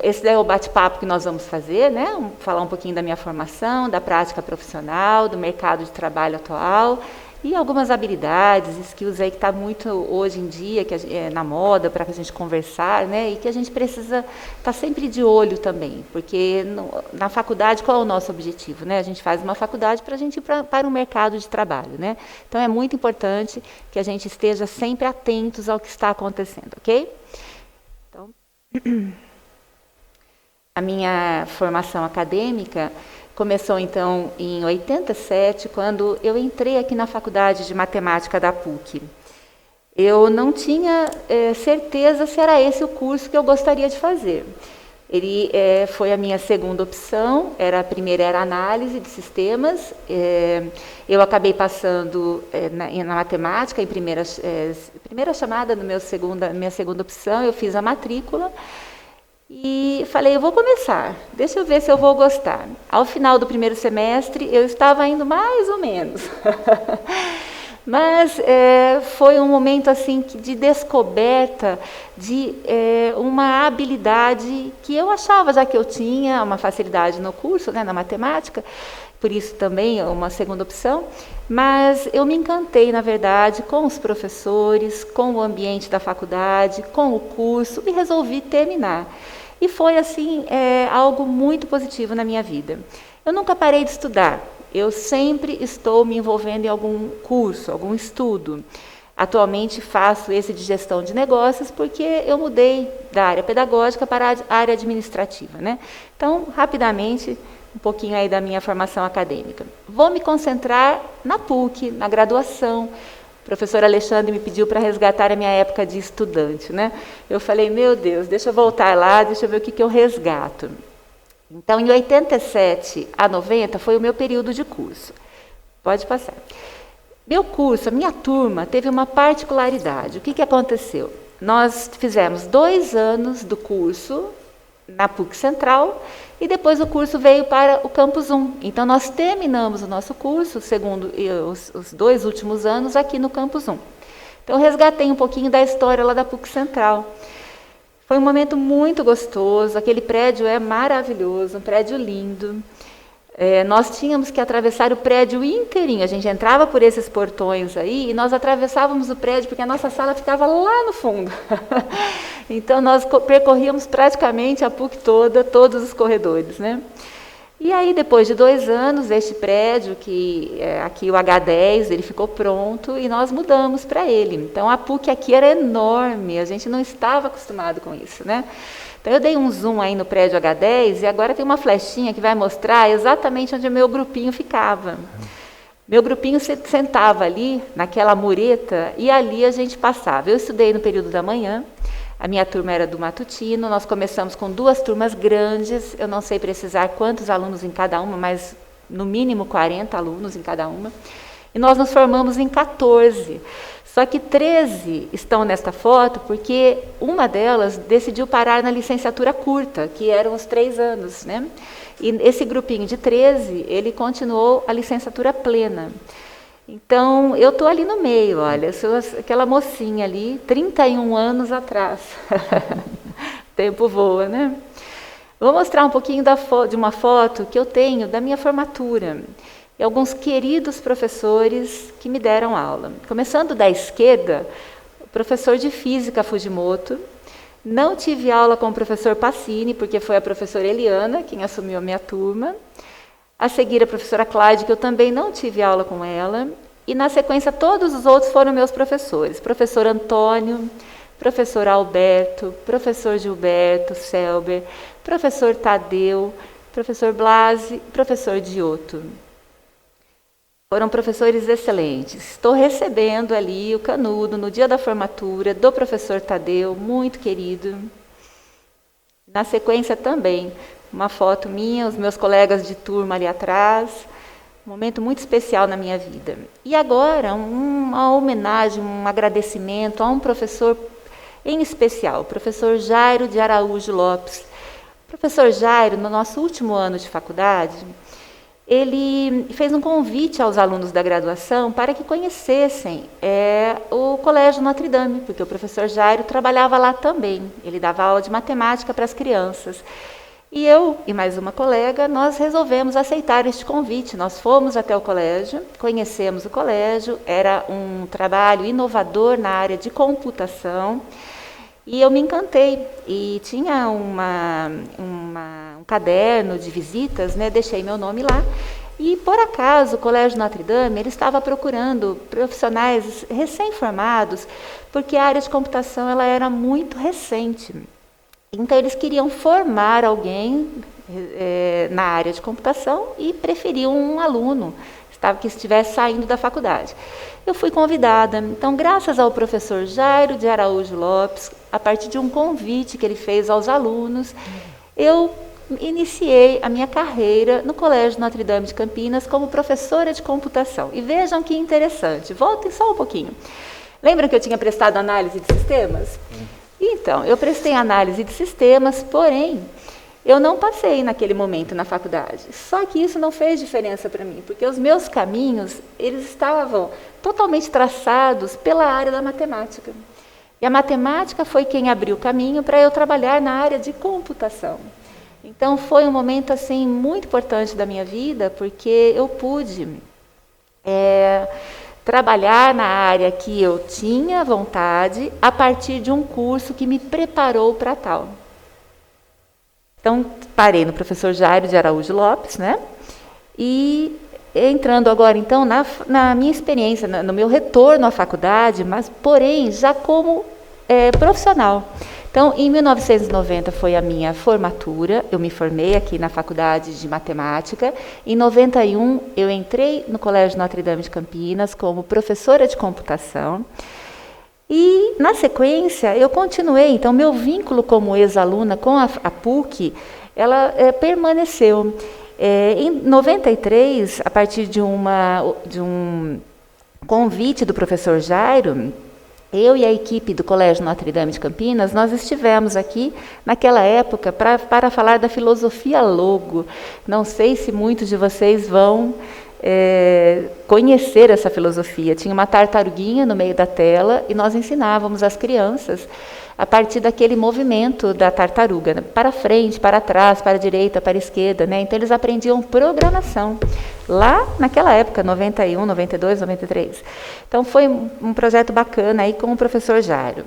Speaker 7: Esse é o bate-papo que nós vamos fazer, né? Falar um pouquinho da minha formação, da prática profissional, do mercado de trabalho atual e algumas habilidades, skills aí que está muito hoje em dia, que na moda, para que a gente conversar, né? E que a gente precisa estar sempre de olho também, porque na faculdade, qual é o nosso objetivo, né? A gente faz uma faculdade para a gente ir para o mercado de trabalho, né? Então é muito importante que a gente esteja sempre atentos ao que está acontecendo, ok? Então, a minha formação acadêmica começou, então, em 87, quando eu entrei aqui na Faculdade de Matemática da PUC. Eu não tinha certeza se era esse o curso que eu gostaria de fazer. Ele foi a minha segunda opção, a primeira era análise de sistemas. Eu acabei passando na matemática, em primeira chamada, minha segunda opção, eu fiz a matrícula. E falei, eu vou começar, deixa eu ver se eu vou gostar. Ao final do primeiro semestre, eu estava indo mais ou menos. Mas foi um momento assim de descoberta de uma habilidade que eu achava já que eu tinha, uma facilidade no curso, né, na matemática, por isso também é uma segunda opção. Mas eu me encantei, na verdade, com os professores, com o ambiente da faculdade, com o curso, e resolvi terminar. E foi, assim, algo muito positivo na minha vida. Eu nunca parei de estudar. Eu sempre estou me envolvendo em algum curso, algum estudo. Atualmente faço esse de gestão de negócios porque eu mudei da área pedagógica para a área administrativa, né? Então, rapidamente, um pouquinho aí da minha formação acadêmica. Vou me concentrar na PUC, na graduação. O professor Alexandre me pediu para resgatar a minha época de estudante, né? Eu falei, meu Deus, deixa eu voltar lá, deixa eu ver o que eu resgato. Então, em 87 a 90 foi o meu período de curso. Pode passar. Meu curso, a minha turma, teve uma particularidade. O que aconteceu? Nós fizemos 2 anos do curso na PUC Central e depois o curso veio para o Campus 1. Então, nós terminamos o nosso curso, segundo os 2 últimos anos, aqui no Campus 1. Então, eu resgatei um pouquinho da história lá da PUC Central. Foi um momento muito gostoso, aquele prédio é maravilhoso, um prédio lindo. Nós tínhamos que atravessar o prédio inteirinho, a gente entrava por esses portões aí e nós atravessávamos o prédio porque a nossa sala ficava lá no fundo. Então, nós percorríamos praticamente a PUC toda, todos os corredores, né? E aí, depois de 2 anos, este prédio, aqui o H10, ele ficou pronto e nós mudamos para ele. Então, a PUC aqui era enorme, a gente não estava acostumado com isso, né? Então, eu dei um zoom aí no prédio H10 e agora tem uma flechinha que vai mostrar exatamente onde o meu grupinho ficava. Meu grupinho sentava ali, naquela mureta, e ali a gente passava. Eu estudei no período da manhã, A minha turma era do matutino, nós começamos com 2 turmas grandes, eu não sei precisar quantos alunos em cada uma, mas no mínimo 40 alunos em cada uma. E nós nos formamos em 14. Só que 13 estão nesta foto porque uma delas decidiu parar na licenciatura curta, que eram os 3 anos, né? E esse grupinho de 13, ele continuou a licenciatura plena. Então, eu estou ali no meio, olha, eu sou aquela mocinha ali, 31 anos atrás. O tempo voa, né? Vou mostrar um pouquinho de uma foto que eu tenho da minha formatura. E alguns queridos professores que me deram aula. Começando da esquerda, o professor de Física Fujimoto. Não tive aula com o professor Passini, porque foi a professora Eliana quem assumiu a minha turma. A seguir, a professora Cláudia, que eu também não tive aula com ela. E, na sequência, todos os outros foram meus professores. Professor Antônio, professor Alberto, professor Gilberto Selber, professor Tadeu, professor Blasi, professor Giotto. Foram professores excelentes. Estou recebendo ali o canudo no dia da formatura do professor Tadeu, muito querido. Na sequência também, uma foto minha, os meus colegas de turma ali atrás. Um momento muito especial na minha vida. E agora, uma homenagem, um agradecimento a um professor em especial, o professor Jairo de Araújo Lopes. O professor Jairo, no nosso último ano de faculdade, ele fez um convite aos alunos da graduação para que conhecessem o Colégio Notre Dame, porque o professor Jairo trabalhava lá também. Ele dava aula de matemática para as crianças. E eu e mais uma colega, nós resolvemos aceitar este convite. Nós fomos até o colégio, conhecemos o colégio, era um trabalho inovador na área de computação, e eu me encantei. E tinha um caderno de visitas, né? Deixei meu nome lá. E, por acaso, o Colégio Notre Dame ele estava procurando profissionais recém-formados, porque a área de computação ela era muito recente. Então, eles queriam formar alguém na área de computação e preferiam um aluno que estivesse saindo da faculdade. Eu fui convidada. Então, graças ao professor Jairo de Araújo Lopes, a partir de um convite que ele fez aos alunos, eu iniciei a minha carreira no Colégio Notre Dame de Campinas como professora de computação. E vejam que interessante. Voltem só um pouquinho. Lembram que eu tinha prestado análise de sistemas? Então, eu prestei análise de sistemas, porém, eu não passei naquele momento na faculdade. Só que isso não fez diferença para mim, porque os meus caminhos, eles estavam totalmente traçados pela área da matemática. E a matemática foi quem abriu o caminho para eu trabalhar na área de computação. Então, foi um momento assim muito importante da minha vida, porque eu pude trabalhar na área que eu tinha vontade a partir de um curso que me preparou para tal. Então, parei no professor Jairo de Araújo Lopes, né? E entrando agora, então, na minha experiência, no meu retorno à faculdade, mas, porém, já como profissional. Então, em 1990 foi a minha formatura, eu me formei aqui na Faculdade de Matemática. Em 91, eu entrei no Colégio Notre Dame de Campinas como professora de computação. E, na sequência, eu continuei. Então, meu vínculo como ex-aluna com a PUC, ela permaneceu. Em 93, a partir de um convite do professor Jairo, eu e a equipe do Colégio Notre Dame de Campinas, nós estivemos aqui, naquela época, para falar da filosofia logo. Não sei se muitos de vocês vão conhecer essa filosofia. Tinha uma tartaruguinha no meio da tela e nós ensinávamos as crianças a partir daquele movimento da tartaruga, né? Para frente, para trás, para a direita, para a esquerda, né? Então, eles aprendiam programação, lá naquela época, 91, 92, 93. Então, foi um projeto bacana aí com o professor Jairo.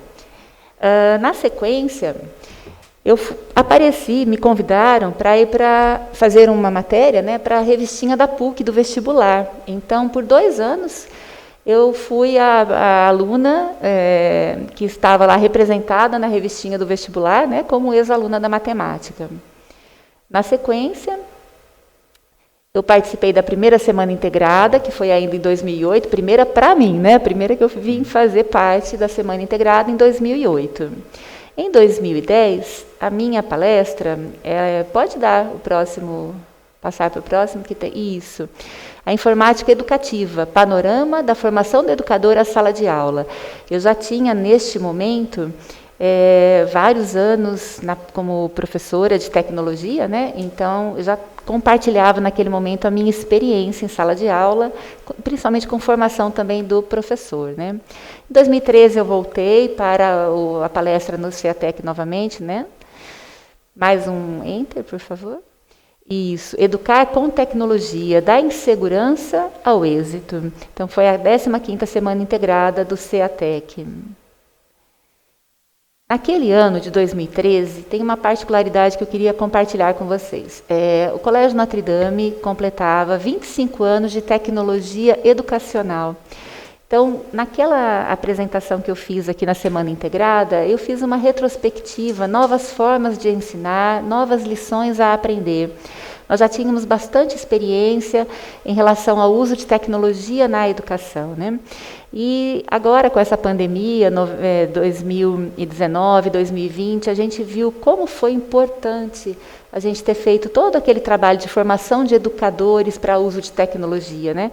Speaker 7: Na sequência, eu apareci, me convidaram para ir para fazer uma matéria, né, para a revistinha da PUC, do vestibular. Então, por 2 anos, eu fui a aluna que estava lá representada na revistinha do vestibular, né, como ex-aluna da matemática. Na sequência, eu participei da primeira semana integrada, que foi ainda em 2008, primeira para mim, né, a primeira que eu vim fazer parte da semana integrada em 2008. Em 2010, a minha palestra, pode dar o próximo, passar para o próximo, que tem isso. A informática educativa, panorama da formação do educador à sala de aula. Eu já tinha, neste momento, vários anos como professora de tecnologia, né? Então, eu já compartilhava naquele momento a minha experiência em sala de aula, principalmente com formação também do professor, né? Em 2013 eu voltei para a palestra no CEATEC novamente, né? Mais um enter, por favor. Isso, educar com tecnologia, da insegurança ao êxito. Então, foi a 15ª semana integrada do CEATEC. Naquele ano de 2013, tem uma particularidade que eu queria compartilhar com vocês. O Colégio Notre Dame completava 25 anos de tecnologia educacional. Então, naquela apresentação que eu fiz aqui na Semana Integrada, eu fiz uma retrospectiva, novas formas de ensinar, novas lições a aprender. Nós já tínhamos bastante experiência em relação ao uso de tecnologia na educação, né? E agora, com essa pandemia, 2019, 2020, a gente viu como foi importante a gente ter feito todo aquele trabalho de formação de educadores para uso de tecnologia, né?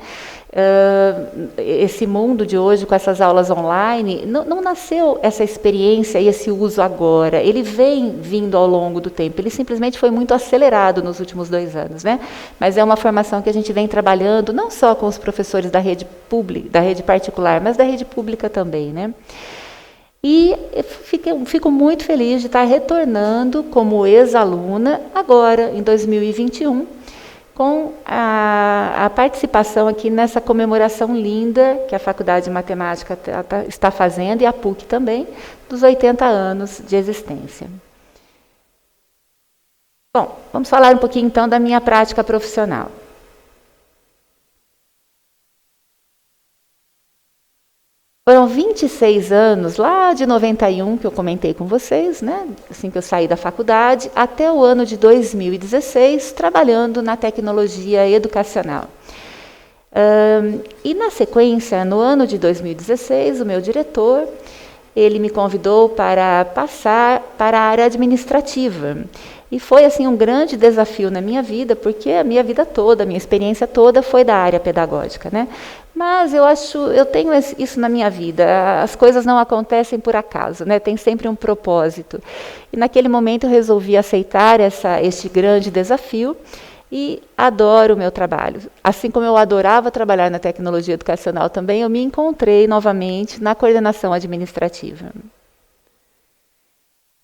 Speaker 7: Esse mundo de hoje, com essas aulas online, não nasceu essa experiência e esse uso agora. Ele vem vindo ao longo do tempo. Ele simplesmente foi muito acelerado nos últimos 2 anos, né? Mas é uma formação que a gente vem trabalhando não só com os professores da rede pública, da rede particular, mas da rede pública também, né? E fico muito feliz de estar retornando como ex-aluna, agora, em 2021, com a participação aqui nessa comemoração linda que a Faculdade de Matemática está fazendo, e a PUC também, dos 80 anos de existência. Bom, vamos falar um pouquinho, então, da minha prática profissional. Foram 26 anos, lá de 91, que eu comentei com vocês, né? Assim que eu saí da faculdade, até o ano de 2016, trabalhando na tecnologia educacional. E na sequência, no ano de 2016, o meu diretor, ele me convidou para passar para a área administrativa. E foi assim um grande desafio na minha vida, porque a minha vida toda, a minha experiência toda foi da área pedagógica, né? Mas eu tenho isso na minha vida, as coisas não acontecem por acaso, né? Tem sempre um propósito. E naquele momento eu resolvi aceitar este grande desafio e adoro o meu trabalho. Assim como eu adorava trabalhar na tecnologia educacional também, eu me encontrei novamente na coordenação administrativa.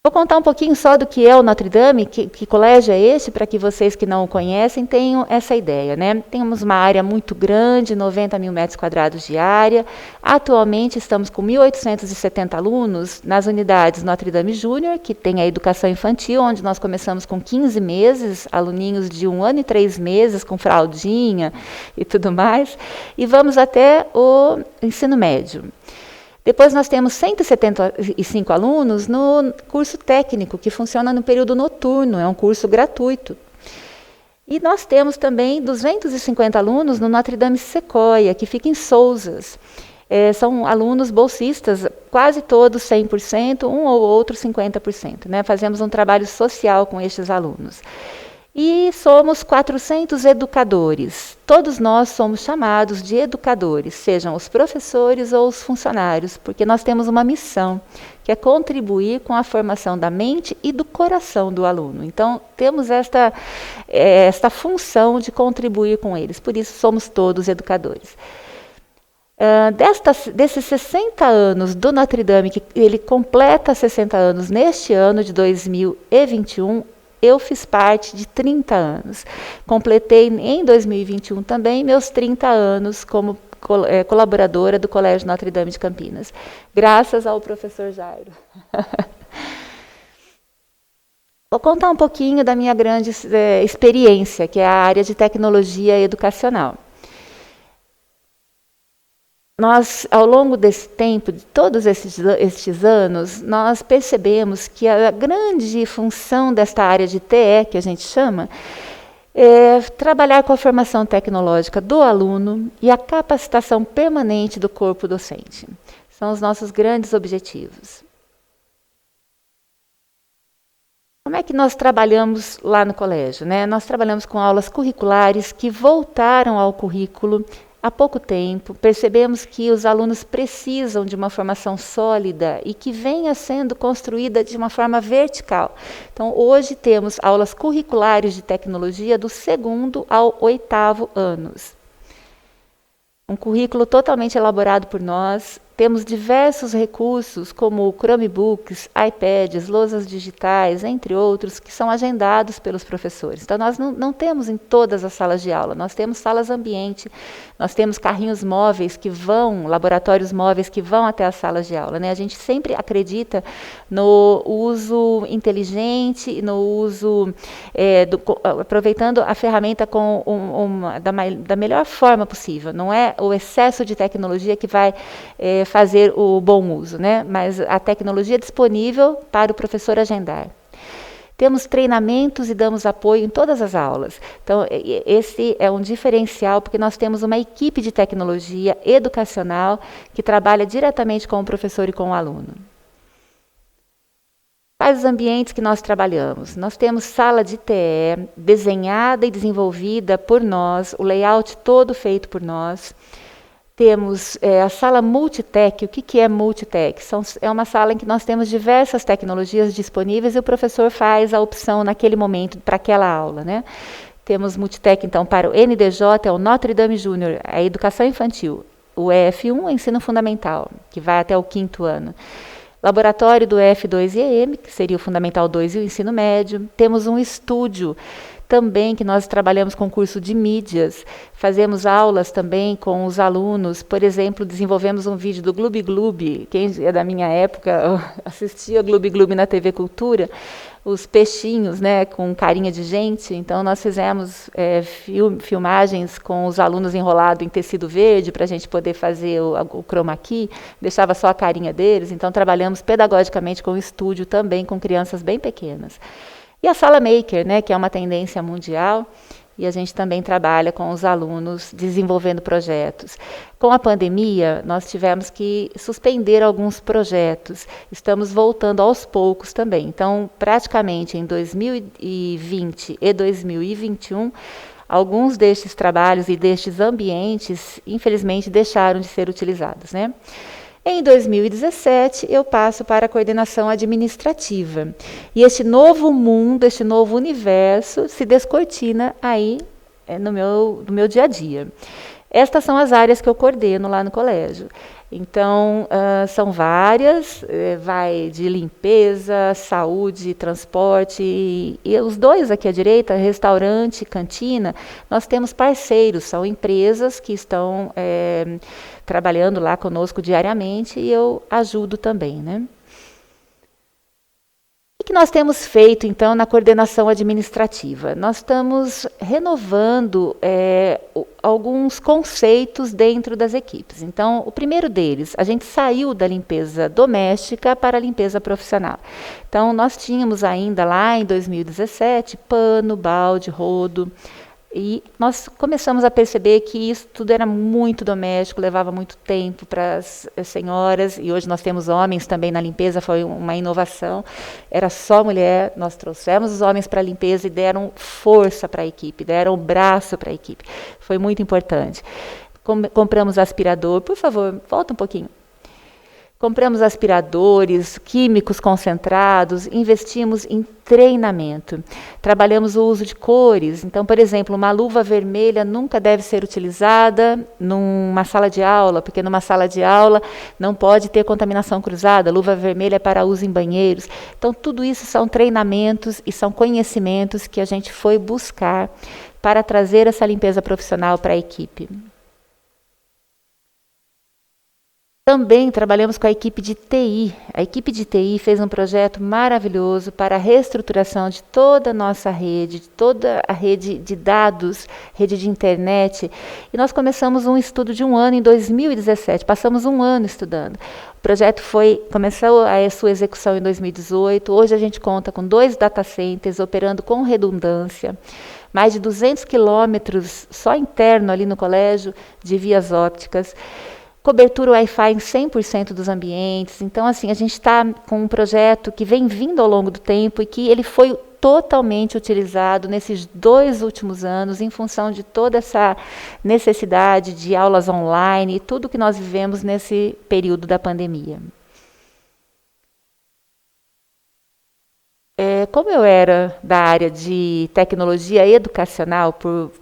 Speaker 7: Vou contar um pouquinho só do que é o Notre Dame, que colégio é este, para que vocês que não o conhecem tenham essa ideia, né? Temos uma área muito grande, 90 mil metros quadrados de área. Atualmente estamos com 1.870 alunos nas unidades Notre Dame Júnior, que tem a educação infantil, onde nós começamos com 15 meses, aluninhos de 1 ano e 3 meses, com fraldinha e tudo mais, e vamos até o ensino médio. Depois nós temos 175 alunos no curso técnico, que funciona no período noturno, é um curso gratuito. E nós temos também 250 alunos no Notre Dame Sequoia, que fica em Souzas. São alunos bolsistas, quase todos 100%, um ou outro 50%. Né? Fazemos um trabalho social com estes alunos. E somos 400 educadores. Todos nós somos chamados de educadores, sejam os professores ou os funcionários, porque nós temos uma missão, que é contribuir com a formação da mente e do coração do aluno. Então, temos esta função de contribuir com eles, por isso somos todos educadores. Desses 60 anos do Notre Dame, que ele completa 60 anos neste ano de 2021, eu fiz parte de 30 anos. Completei em 2021 também meus 30 anos como colaboradora do Colégio Notre Dame de Campinas, graças ao professor Jairo. Vou contar um pouquinho da minha grande experiência, que é a área de tecnologia educacional. Nós, ao longo desse tempo, de todos estes anos, nós percebemos que a grande função desta área de TE, que a gente chama, é trabalhar com a formação tecnológica do aluno e a capacitação permanente do corpo docente. São os nossos grandes objetivos. Como é que nós trabalhamos lá no colégio, né? Nós trabalhamos com aulas curriculares que voltaram ao currículo há pouco tempo. Percebemos que os alunos precisam de uma formação sólida e que venha sendo construída de uma forma vertical. Então, hoje temos aulas curriculares de tecnologia do 2º ao 8º anos. Um currículo totalmente elaborado por nós. Temos diversos recursos, como Chromebooks, iPads, lousas digitais, entre outros, que são agendados pelos professores. Então, nós não temos em todas as salas de aula, nós temos salas ambiente, nós temos carrinhos móveis que vão, laboratórios móveis que vão até as salas de aula, né? A gente sempre acredita no uso inteligente, no uso, aproveitando a ferramenta da melhor forma possível. Não é o excesso de tecnologia que vai fazer o bom uso, né? Mas a tecnologia disponível para o professor agendar. Temos treinamentos e damos apoio em todas as aulas. Então, esse é um diferencial, porque nós temos uma equipe de tecnologia educacional que trabalha diretamente com o professor e com o aluno. Quais os ambientes que nós trabalhamos? Nós temos sala de TE, desenhada e desenvolvida por nós, o layout todo feito por nós. Temos a sala Multitech. O que é Multitech? É uma sala em que nós temos diversas tecnologias disponíveis e o professor faz a opção naquele momento para aquela aula, né? Temos Multitech, então, para o NDJ, é o Notre Dame Júnior, a educação infantil. O EF1, o ensino fundamental, que vai até o 5º ano. Laboratório do EF2 e EM, que seria o Fundamental 2 e o ensino médio. Temos um estúdio também que nós trabalhamos com curso de mídias, fazemos aulas também com os alunos, por exemplo, desenvolvemos um vídeo do Gloob Gloob, quem é da minha época assistia Gloob Gloob na TV Cultura, os peixinhos, né, com carinha de gente. Então nós fizemos filmagens com os alunos enrolados em tecido verde para a gente poder fazer o chroma key, deixava só a carinha deles. Então trabalhamos pedagogicamente com o estúdio também com crianças bem pequenas. E a sala Maker, né, que é uma tendência mundial, e a gente também trabalha com os alunos desenvolvendo projetos. Com a pandemia, nós tivemos que suspender alguns projetos. Estamos voltando aos poucos também. Então, praticamente em 2020 e 2021, alguns destes trabalhos e destes ambientes, infelizmente, deixaram de ser utilizados, né? Em 2017, eu passo para a coordenação administrativa. E este novo mundo, este novo universo, se descortina aí no meu dia a dia. Estas são as áreas que eu coordeno lá no colégio. Então, são várias, vai de limpeza, saúde, transporte, e os dois aqui à direita, restaurante, cantina, nós temos parceiros, são empresas que estão trabalhando lá conosco diariamente e eu ajudo também, né? O que nós temos feito, então, na coordenação administrativa? Nós estamos renovando alguns conceitos dentro das equipes. Então, o primeiro deles, a gente saiu da limpeza doméstica para a limpeza profissional. Então, nós tínhamos ainda lá em 2017 pano, balde, rodo. E nós começamos a perceber que isso tudo era muito doméstico, levava muito tempo para as senhoras, e hoje nós temos homens também na limpeza, foi uma inovação, era só mulher, nós trouxemos os homens para a limpeza e deram força para a equipe, deram o braço para a equipe, foi muito importante. Compramos aspirador, por favor, volta um pouquinho. Compramos aspiradores, químicos concentrados, investimos em treinamento. Trabalhamos o uso de cores. Então, por exemplo, uma luva vermelha nunca deve ser utilizada numa sala de aula, porque numa sala de aula não pode ter contaminação cruzada. Luva vermelha é para uso em banheiros. Então, tudo isso são treinamentos e são conhecimentos que a gente foi buscar para trazer essa limpeza profissional para a equipe. Também trabalhamos com a equipe de TI. A equipe de TI fez um projeto maravilhoso para a reestruturação de toda a nossa rede, de toda a rede de dados, rede de internet. E nós começamos um estudo de 1 ano em 2017, passamos 1 ano estudando. O projeto começou a sua execução em 2018, hoje a gente conta com 2 data centers operando com redundância, mais de 200 quilômetros só interno ali no colégio de vias ópticas, cobertura Wi-Fi em 100% dos ambientes. Então, assim, a gente está com um projeto que vem vindo ao longo do tempo e que ele foi totalmente utilizado nesses 2 últimos anos em função de toda essa necessidade de aulas online e tudo que nós vivemos nesse período da pandemia. Como eu era da área de tecnologia educacional,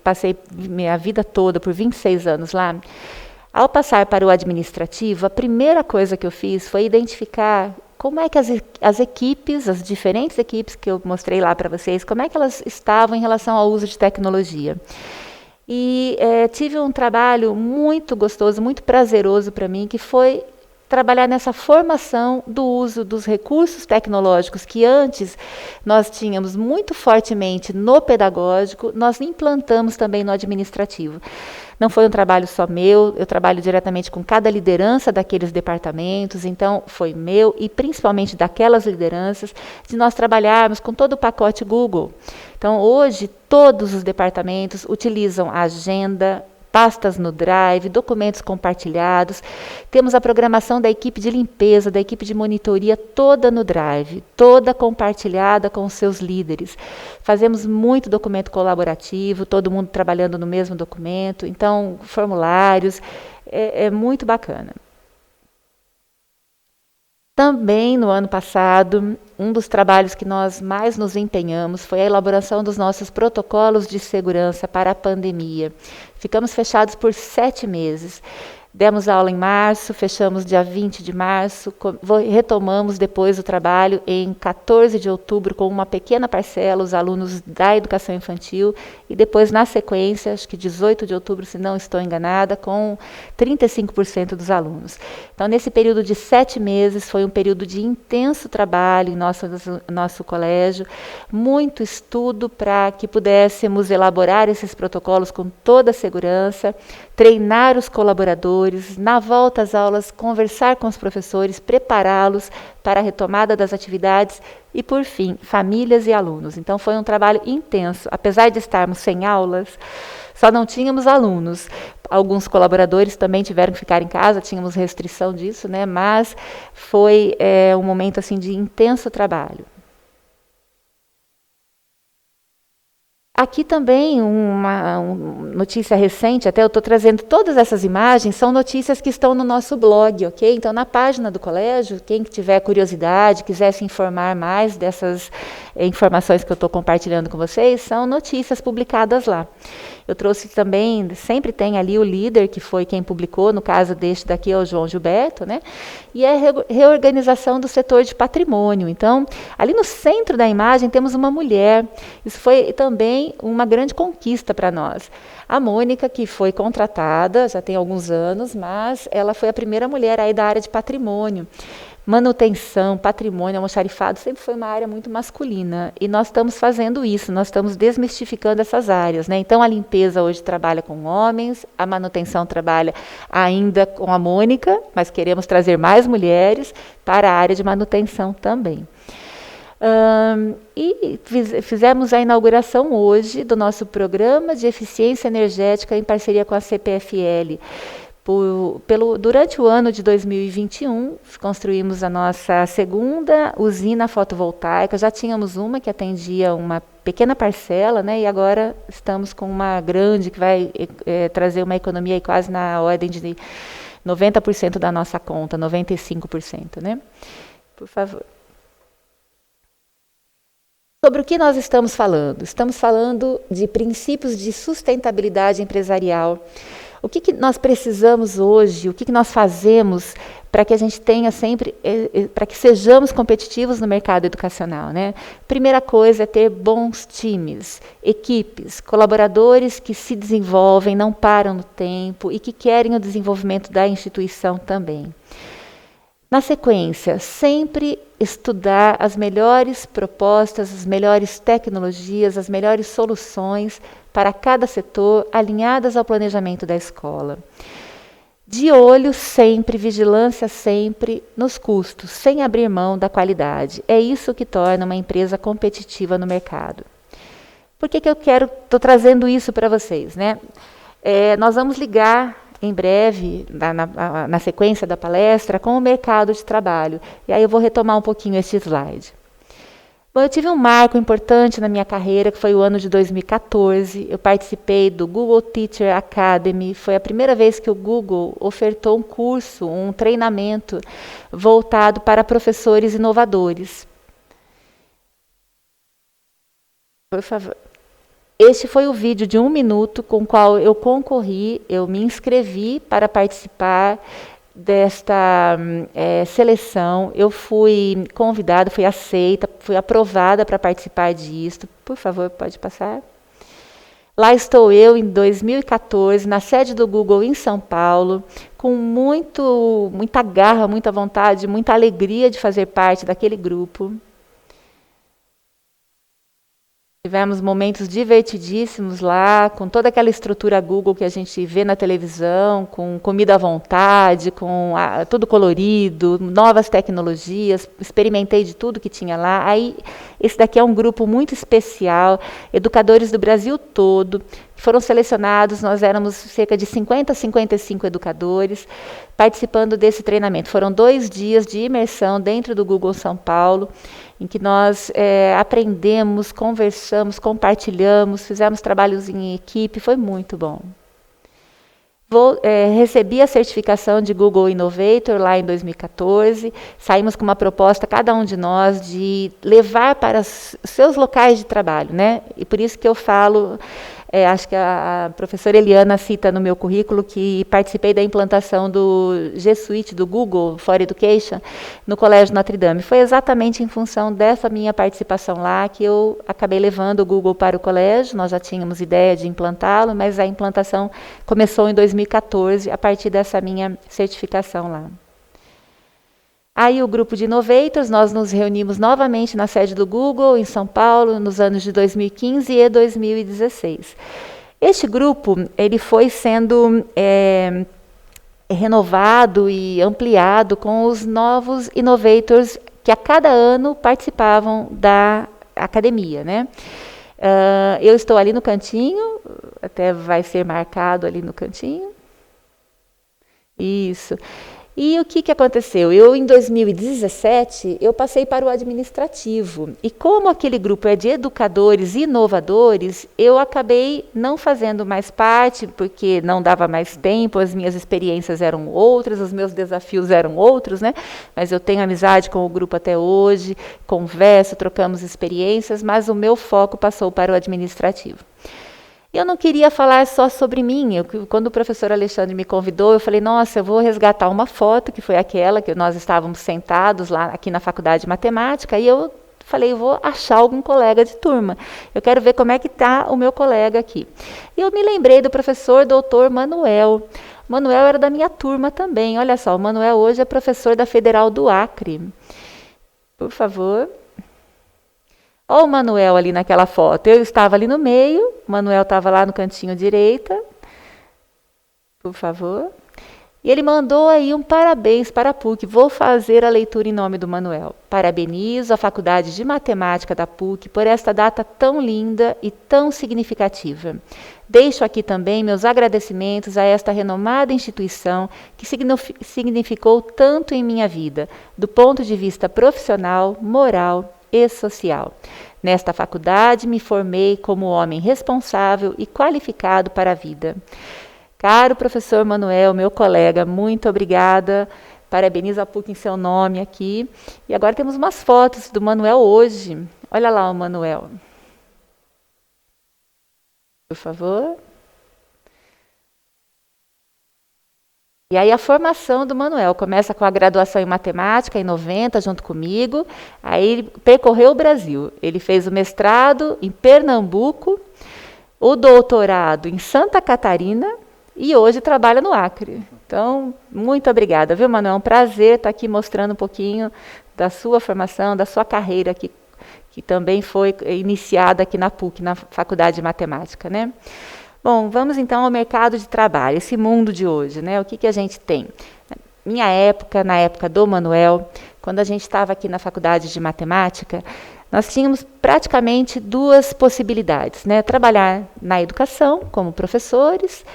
Speaker 7: passei minha vida toda, por 26 anos lá, ao passar para o administrativo, a primeira coisa que eu fiz foi identificar como é que as equipes, as diferentes equipes que eu mostrei lá para vocês, como é que elas estavam em relação ao uso de tecnologia. E tive um trabalho muito gostoso, muito prazeroso para mim, que foi trabalhar nessa formação do uso dos recursos tecnológicos que antes nós tínhamos muito fortemente no pedagógico, nós implantamos também no administrativo. Não foi um trabalho só meu, eu trabalho diretamente com cada liderança daqueles departamentos, então foi meu e principalmente daquelas lideranças, de nós trabalharmos com todo o pacote Google. Então hoje todos os departamentos utilizam a agenda, pastas no Drive, documentos compartilhados. Temos a programação da equipe de limpeza, da equipe de monitoria, toda no Drive, toda compartilhada com os seus líderes. Fazemos muito documento colaborativo, todo mundo trabalhando no mesmo documento, então, formulários, é muito bacana. Também, no ano passado, um dos trabalhos que nós mais nos empenhamos foi a elaboração dos nossos protocolos de segurança para a pandemia. Ficamos fechados por 7 meses. Demos aula em março, fechamos dia 20 de março, retomamos depois o trabalho em 14 de outubro com uma pequena parcela, os alunos da educação infantil, e depois na sequência, acho que 18 de outubro, se não estou enganada, com 35% dos alunos. Então, nesse período de 7 meses, foi um período de intenso trabalho em nosso colégio, muito estudo para que pudéssemos elaborar esses protocolos com toda a segurança, treinar os colaboradores, na volta às aulas, conversar com os professores, prepará-los para a retomada das atividades e, por fim, famílias e alunos. Então, foi um trabalho intenso. Apesar de estarmos sem aulas, só não tínhamos alunos. Alguns colaboradores também tiveram que ficar em casa, tínhamos restrição disso, né? Mas foi um momento assim, de intenso trabalho. Aqui também uma notícia recente, até eu estou trazendo todas essas imagens, são notícias que estão no nosso blog, ok? Então, na página do colégio, quem tiver curiosidade, quiser se informar mais dessas informações que eu estou compartilhando com vocês, são notícias publicadas lá. Eu trouxe também, sempre tem ali o líder, que foi quem publicou, no caso deste daqui é o João Gilberto, né? E é a reorganização do setor de patrimônio. Então, ali no centro da imagem temos uma mulher. Isso foi também uma grande conquista para nós. A Mônica, que foi contratada, já tem alguns anos, mas ela foi a primeira mulher aí da área de patrimônio. Manutenção, patrimônio, almoxarifado, sempre foi uma área muito masculina. E nós estamos fazendo isso, nós estamos desmistificando essas áreas, né? Então, a limpeza hoje trabalha com homens, a manutenção trabalha ainda com a Mônica, mas queremos trazer mais mulheres para a área de manutenção também. E fizemos a inauguração hoje do nosso programa de eficiência energética em parceria com a CPFL. Durante o ano de 2021, construímos a nossa segunda usina fotovoltaica. Já tínhamos uma que atendia uma pequena parcela, né, e agora estamos com uma grande que vai trazer uma economia aí quase na ordem de 90% da nossa conta, 95%. Né? Por favor. Sobre o que nós estamos falando? Estamos falando de princípios de sustentabilidade empresarial. O que nós precisamos hoje, o que nós fazemos para que a gente tenha sempre, para que sejamos competitivos no mercado educacional, né? Primeira coisa é ter bons times, equipes, colaboradores que se desenvolvem, não param no tempo e que querem o desenvolvimento da instituição também. Na sequência, sempre estudar as melhores propostas, as melhores tecnologias, as melhores soluções para cada setor, alinhadas ao planejamento da escola. De olho sempre, vigilância sempre nos custos, sem abrir mão da qualidade. É isso que torna uma empresa competitiva no mercado. Por que estou trazendo isso para vocês, né? Nós vamos ligar em breve, na sequência da palestra, com o mercado de trabalho. E aí eu vou retomar um pouquinho esse slide. Bom, eu tive um marco importante na minha carreira, que foi o ano de 2014. Eu participei do Google Teacher Academy. Foi a primeira vez que o Google ofertou um curso, um treinamento voltado para professores inovadores. Por favor. Este foi o vídeo de 1 minuto com o qual eu concorri, eu me inscrevi para participar desta seleção. Eu fui convidada, fui aceita, fui aprovada para participar disto. Por favor, pode passar. Lá estou eu, em 2014, na sede do Google em São Paulo, com muita garra, muita vontade, muita alegria de fazer parte daquele grupo. Tivemos momentos divertidíssimos lá, com toda aquela estrutura Google que a gente vê na televisão, com comida à vontade, com tudo colorido, novas tecnologias, experimentei de tudo que tinha lá. Aí, esse daqui é um grupo muito especial, educadores do Brasil todo, foram selecionados, nós éramos cerca de 50 a 55 educadores participando desse treinamento. Foram 2 dias de imersão dentro do Google São Paulo, em que nós aprendemos, conversamos, compartilhamos, fizemos trabalhos em equipe, foi muito bom. Recebi a certificação de Google Innovator lá em 2014, saímos com uma proposta, cada um de nós, de levar para os seus locais de trabalho, né? E por isso que eu falo, acho que a professora Eliana cita no meu currículo que participei da implantação do G Suite, do Google for Education, no Colégio Notre Dame. Foi exatamente em função dessa minha participação lá que eu acabei levando o Google para o colégio. Nós já tínhamos ideia de implantá-lo, mas a implantação começou em 2014, a partir dessa minha certificação lá. Aí o grupo de Innovators, nós nos reunimos novamente na sede do Google, em São Paulo, nos anos de 2015 e 2016. Este grupo ele foi sendo renovado e ampliado com os novos Innovators que a cada ano participavam da academia, né? Eu estou ali no cantinho, até vai ser marcado ali no cantinho. Isso. E o que aconteceu? Eu, em 2017, eu passei para o administrativo. E como aquele grupo é de educadores inovadores, eu acabei não fazendo mais parte, porque não dava mais tempo, as minhas experiências eram outras, os meus desafios eram outros, né? Mas eu tenho amizade com o grupo até hoje, converso, trocamos experiências, mas o meu foco passou para o administrativo. Eu não queria falar só sobre mim. Quando o professor Alexandre me convidou, eu falei, nossa, eu vou resgatar uma foto, que foi aquela que nós estávamos sentados lá aqui na Faculdade de Matemática, e eu falei, eu vou achar algum colega de turma. Eu quero ver como é que está o meu colega aqui. E eu me lembrei do professor doutor Manuel. O Manuel era da minha turma também. Olha só, o Manuel hoje é professor da Federal do Acre. Por favor. Olha o Manuel ali naquela foto. Eu estava ali no meio, o Manuel estava lá no cantinho direita. Por favor. E ele mandou aí um parabéns para a PUC. Vou fazer a leitura em nome do Manuel. Parabenizo a Faculdade de Matemática da PUC por esta data tão linda e tão significativa. Deixo aqui também meus agradecimentos a esta renomada instituição que significou tanto em minha vida, do ponto de vista profissional, moral e social. Nesta faculdade me formei como homem responsável e qualificado para a vida. Caro professor Manuel, meu colega, muito obrigada. Parabenizo a PUC em seu nome aqui. E agora temos umas fotos do Manuel hoje. Olha lá o Manuel. Por favor. E aí a formação do Manuel começa com a graduação em matemática em 90, junto comigo. Aí ele percorreu o Brasil. Ele fez o mestrado em Pernambuco, o doutorado em Santa Catarina e hoje trabalha no Acre. Então, muito obrigada, viu, Manuel? É um prazer estar aqui mostrando um pouquinho da sua formação, da sua carreira, que também foi iniciada aqui na PUC, na Faculdade de Matemática, né? Bom, vamos então ao mercado de trabalho, esse mundo de hoje, né? O que a gente tem? Minha época, na época do Manuel, quando a gente estava aqui na Faculdade de Matemática, nós tínhamos praticamente 2 possibilidades, né? Trabalhar na educação, como professores,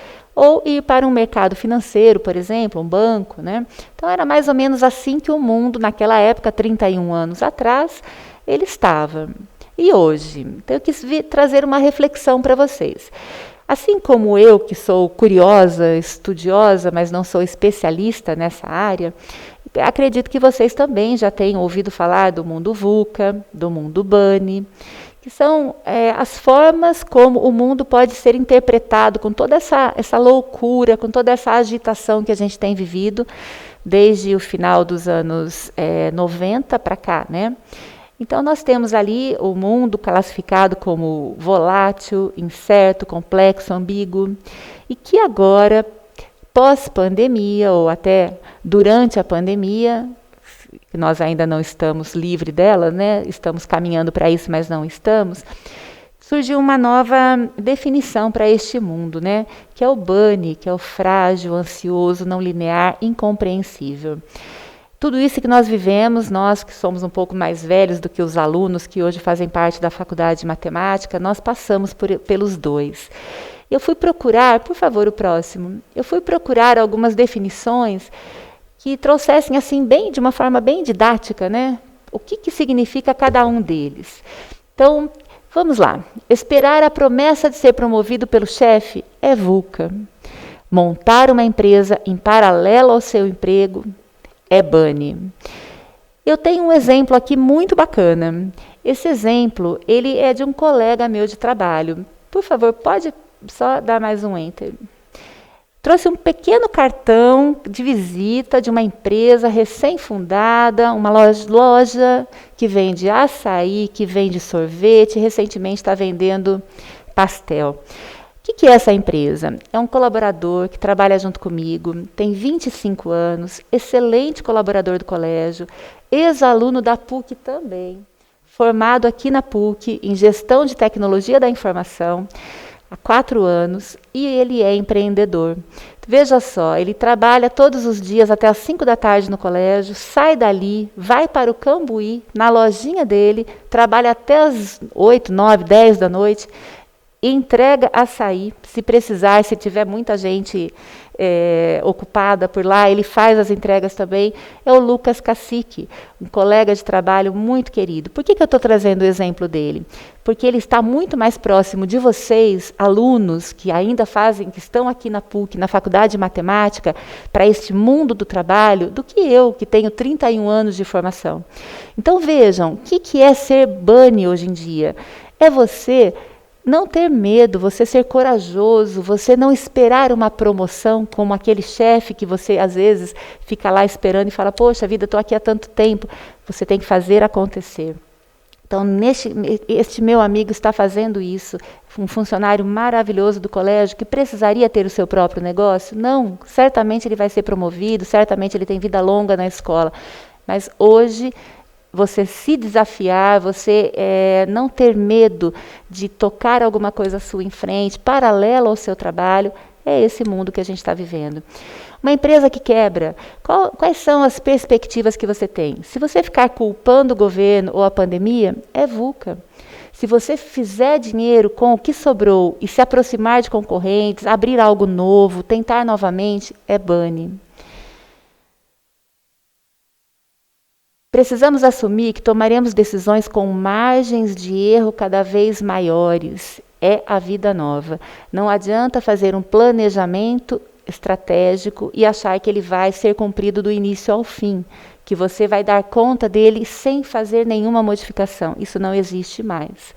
Speaker 7: ou ir para um mercado financeiro, por exemplo, um banco, né? Então era mais ou menos assim que o mundo, naquela época, 31 anos atrás, ele estava. E hoje? Então eu quis trazer uma reflexão para vocês. Assim como eu, que sou curiosa, estudiosa, mas não sou especialista nessa área, acredito que vocês também já tenham ouvido falar do mundo VUCA, do mundo Bunny, que são as formas como o mundo pode ser interpretado com toda essa loucura, com toda essa agitação que a gente tem vivido desde o final dos anos 90 para cá, né? Então, nós temos ali o mundo classificado como volátil, incerto, complexo, ambíguo, e que agora, pós-pandemia, ou até durante a pandemia, nós ainda não estamos livres dela, né? Estamos caminhando para isso, mas não estamos, surgiu uma nova definição para este mundo, né? Que é o Bunny, que é o frágil, ansioso, não linear, incompreensível. Tudo isso que nós vivemos, nós que somos um pouco mais velhos do que os alunos que hoje fazem parte da faculdade de matemática, nós passamos pelos dois. Eu fui procurar, por favor, o próximo, eu fui procurar algumas definições que trouxessem assim de uma forma bem didática, né? O que significa cada um deles. Então, vamos lá. Esperar a promessa de ser promovido pelo chefe é VUCA. Montar uma empresa em paralelo ao seu emprego é Bunny. Eu tenho um exemplo aqui muito bacana. Esse exemplo, ele é de um colega meu de trabalho. Por favor, pode só dar mais um enter. Trouxe um pequeno cartão de visita de uma empresa recém-fundada, uma loja que vende açaí, que vende sorvete, recentemente está vendendo pastel. O que é essa empresa? É um colaborador que trabalha junto comigo, tem 25 anos, excelente colaborador do colégio, ex-aluno da PUC também, formado aqui na PUC em gestão de tecnologia da informação há 4 anos e ele é empreendedor. Veja só, ele trabalha todos os dias até às 5 da tarde no colégio, sai dali, vai para o Cambuí, na lojinha dele, trabalha até às 8, 9, 10 da noite, e entrega açaí, se precisar, se tiver muita gente ocupada por lá, ele faz as entregas também. É o Lucas Cacique, um colega de trabalho muito querido. Por que eu estou trazendo o exemplo dele? Porque ele está muito mais próximo de vocês, alunos que ainda que estão aqui na PUC, na Faculdade de Matemática, para este mundo do trabalho, do que eu, que tenho 31 anos de formação. Então vejam, o que é ser Bunny hoje em dia? É você não ter medo, você ser corajoso, você não esperar uma promoção como aquele chefe que você às vezes fica lá esperando e fala, poxa vida, estou aqui há tanto tempo. Você tem que fazer acontecer. Então, este meu amigo está fazendo isso, um funcionário maravilhoso do colégio que precisaria ter o seu próprio negócio? Não, certamente ele vai ser promovido, certamente ele tem vida longa na escola. Mas hoje você se desafiar, você não ter medo de tocar alguma coisa sua em frente, paralelo ao seu trabalho, é esse mundo que a gente está vivendo. Uma empresa que quebra, quais são as perspectivas que você tem? Se você ficar culpando o governo ou a pandemia, é VUCA. Se você fizer dinheiro com o que sobrou e se aproximar de concorrentes, abrir algo novo, tentar novamente, é Bunny. Precisamos assumir que tomaremos decisões com margens de erro cada vez maiores. É a vida nova. Não adianta fazer um planejamento estratégico e achar que ele vai ser cumprido do início ao fim, que você vai dar conta dele sem fazer nenhuma modificação. Isso não existe mais.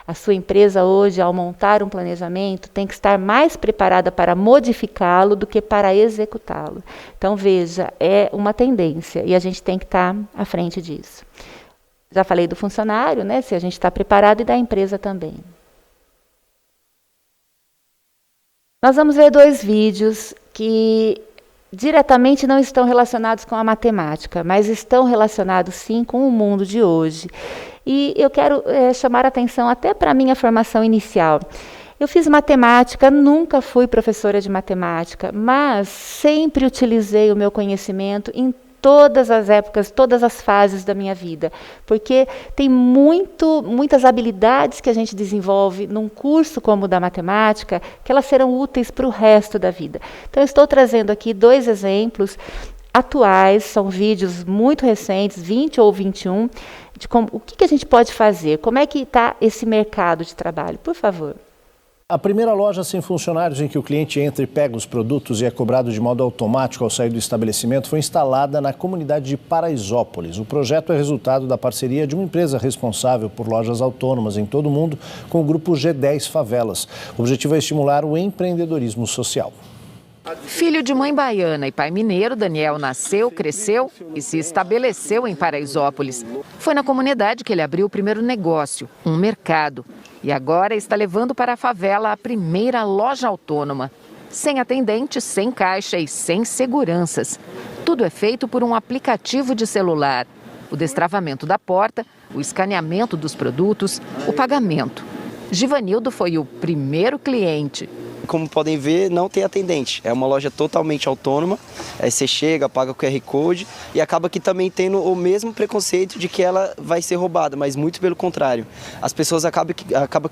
Speaker 7: A sua empresa hoje, ao montar um planejamento, tem que estar mais preparada para modificá-lo do que para executá-lo. Então, veja, é uma tendência e a gente tem que estar à frente disso. Já falei do funcionário, né? Se a gente está preparado, e da empresa também. Nós vamos ver 2 vídeos que diretamente não estão relacionados com a matemática, mas estão relacionados sim com o mundo de hoje. E eu quero chamar a atenção até para a minha formação inicial. Eu fiz matemática, nunca fui professora de matemática, mas sempre utilizei o meu conhecimento em todas as épocas, todas as fases da minha vida, porque tem muitas habilidades que a gente desenvolve num curso como o da matemática, que elas serão úteis para o resto da vida. Então, eu estou trazendo aqui 2 exemplos atuais, são vídeos muito recentes, 20 ou 21, de o que a gente pode fazer, como é que está esse mercado de trabalho, por favor.
Speaker 8: A primeira loja sem funcionários em que o cliente entra e pega os produtos e é cobrado de modo automático ao sair do estabelecimento foi instalada na comunidade de Paraisópolis. O projeto é resultado da parceria de uma empresa responsável por lojas autônomas em todo o mundo com o grupo G10 Favelas. O objetivo é estimular o empreendedorismo social.
Speaker 9: Filho de mãe baiana e pai mineiro, Daniel nasceu, cresceu e se estabeleceu em Paraisópolis. Foi na comunidade que ele abriu o primeiro negócio, um mercado. E agora está levando para a favela a primeira loja autônoma. Sem atendente, sem caixa e sem seguranças. Tudo é feito por um aplicativo de celular. O destravamento da porta, o escaneamento dos produtos, o pagamento. Givanildo foi o primeiro cliente.
Speaker 10: Como podem ver, não tem atendente. É uma loja totalmente autônoma. Você chega, paga o QR Code e acaba que também tendo o mesmo preconceito de que ela vai ser roubada, mas muito pelo contrário. As pessoas acabam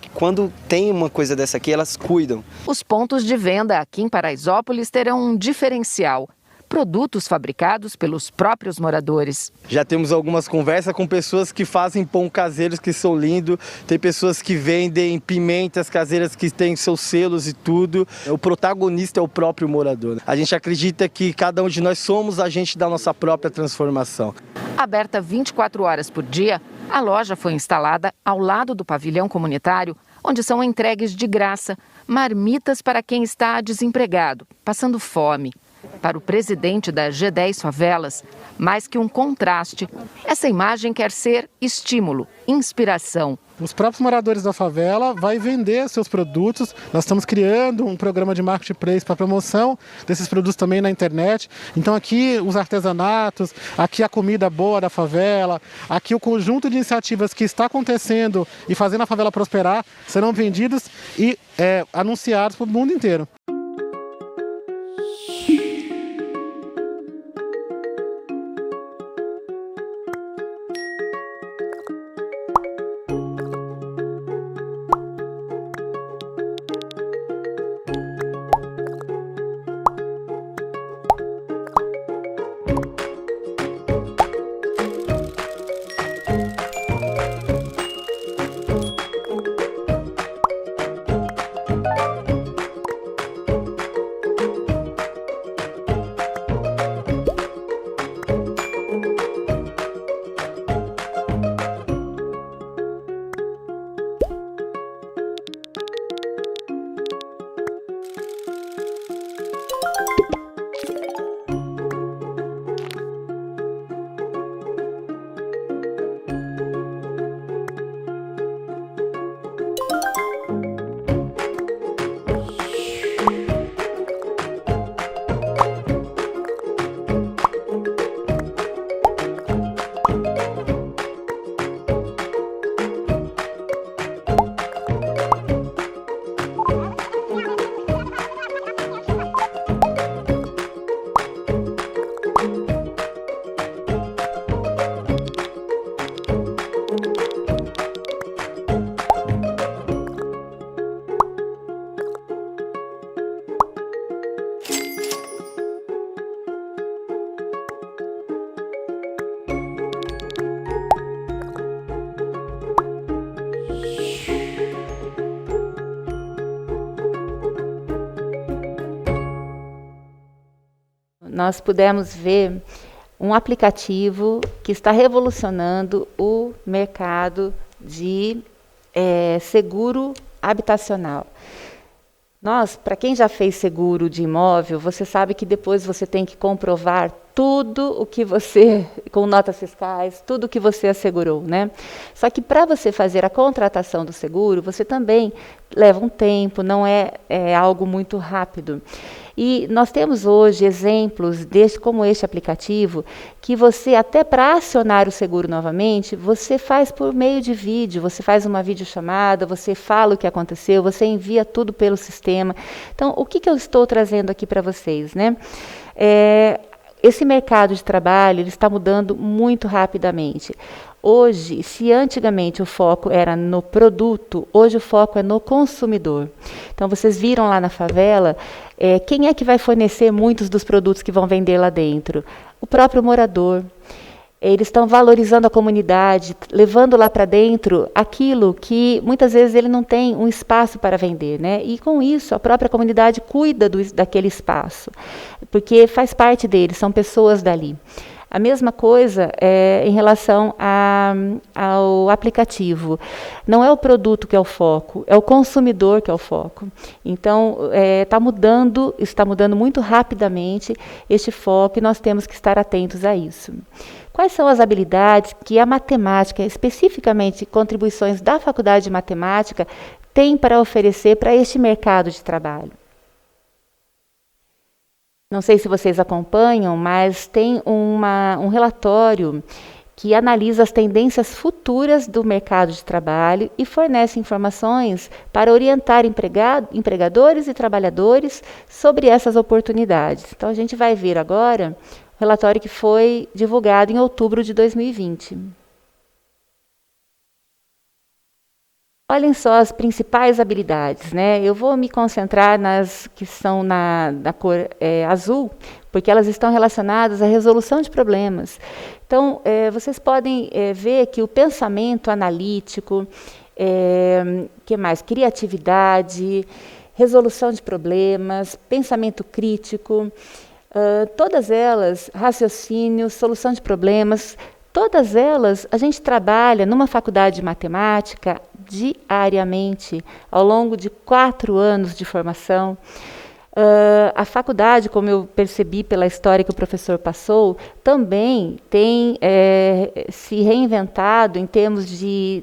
Speaker 10: que quando tem uma coisa dessa aqui, elas cuidam.
Speaker 9: Os pontos de venda aqui em Paraisópolis terão um diferencial. Produtos fabricados pelos próprios moradores.
Speaker 11: Já temos algumas conversas com pessoas que fazem pão caseiros que são lindos, tem pessoas que vendem pimentas caseiras que têm seus selos e tudo. O protagonista é o próprio morador. A gente acredita que cada um de nós somos agente da nossa própria transformação.
Speaker 9: Aberta 24 horas por dia, a loja foi instalada ao lado do pavilhão comunitário, onde são entregues de graça marmitas para quem está desempregado, passando fome. Para o presidente da G10 Favelas, mais que um contraste, essa imagem quer ser estímulo, inspiração.
Speaker 12: Os próprios moradores da favela vão vender seus produtos. Nós estamos criando um programa de marketplace para promoção desses produtos também na internet. Então aqui os artesanatos, aqui a comida boa da favela, aqui o conjunto de iniciativas que está acontecendo e fazendo a favela prosperar serão vendidos e anunciados para o mundo inteiro.
Speaker 7: Nós pudemos ver um aplicativo que está revolucionando o mercado de seguro habitacional. Para quem já fez seguro de imóvel, você sabe que depois você tem que comprovar tudo o que você, com notas fiscais, tudo o que você assegurou, né? Só que para você fazer a contratação do seguro, você também leva um tempo, não é algo muito rápido. E nós temos hoje exemplos como este aplicativo, que você, até para acionar o seguro novamente, você faz por meio de vídeo, você faz uma videochamada, você fala o que aconteceu, você envia tudo pelo sistema. Então, o que eu estou trazendo aqui para vocês, né? esse mercado de trabalho ele está mudando muito rapidamente. Hoje, se antigamente o foco era no produto, hoje o foco é no consumidor. Então, vocês viram lá na favela, quem é que vai fornecer muitos dos produtos que vão vender lá dentro? O próprio morador. Eles estão valorizando a comunidade, levando lá para dentro aquilo que muitas vezes ele não tem um espaço para vender, né? E com isso a própria comunidade cuida daquele espaço, porque faz parte deles, são pessoas dali. A mesma coisa em relação ao aplicativo. Não é o produto que é o foco, é o consumidor que é o foco. Então, está mudando muito rapidamente este foco e nós temos que estar atentos a isso. Quais são as habilidades que a matemática, especificamente contribuições da Faculdade de Matemática, tem para oferecer para este mercado de trabalho? Não sei se vocês acompanham, mas tem um relatório que analisa as tendências futuras do mercado de trabalho e fornece informações para orientar empregadores e trabalhadores sobre essas oportunidades. Então, a gente vai ver agora o relatório que foi divulgado em outubro de 2020. Olhem só as principais habilidades, né? Eu vou me concentrar nas que são da cor azul, porque elas estão relacionadas à resolução de problemas. Então, vocês podem ver que o pensamento analítico, que mais? Criatividade, resolução de problemas, pensamento crítico, todas elas, raciocínio, solução de problemas, todas elas a gente trabalha numa faculdade de matemática diariamente, ao longo de 4 anos de formação. A faculdade, como eu percebi pela história que o professor passou, também tem se reinventado em termos de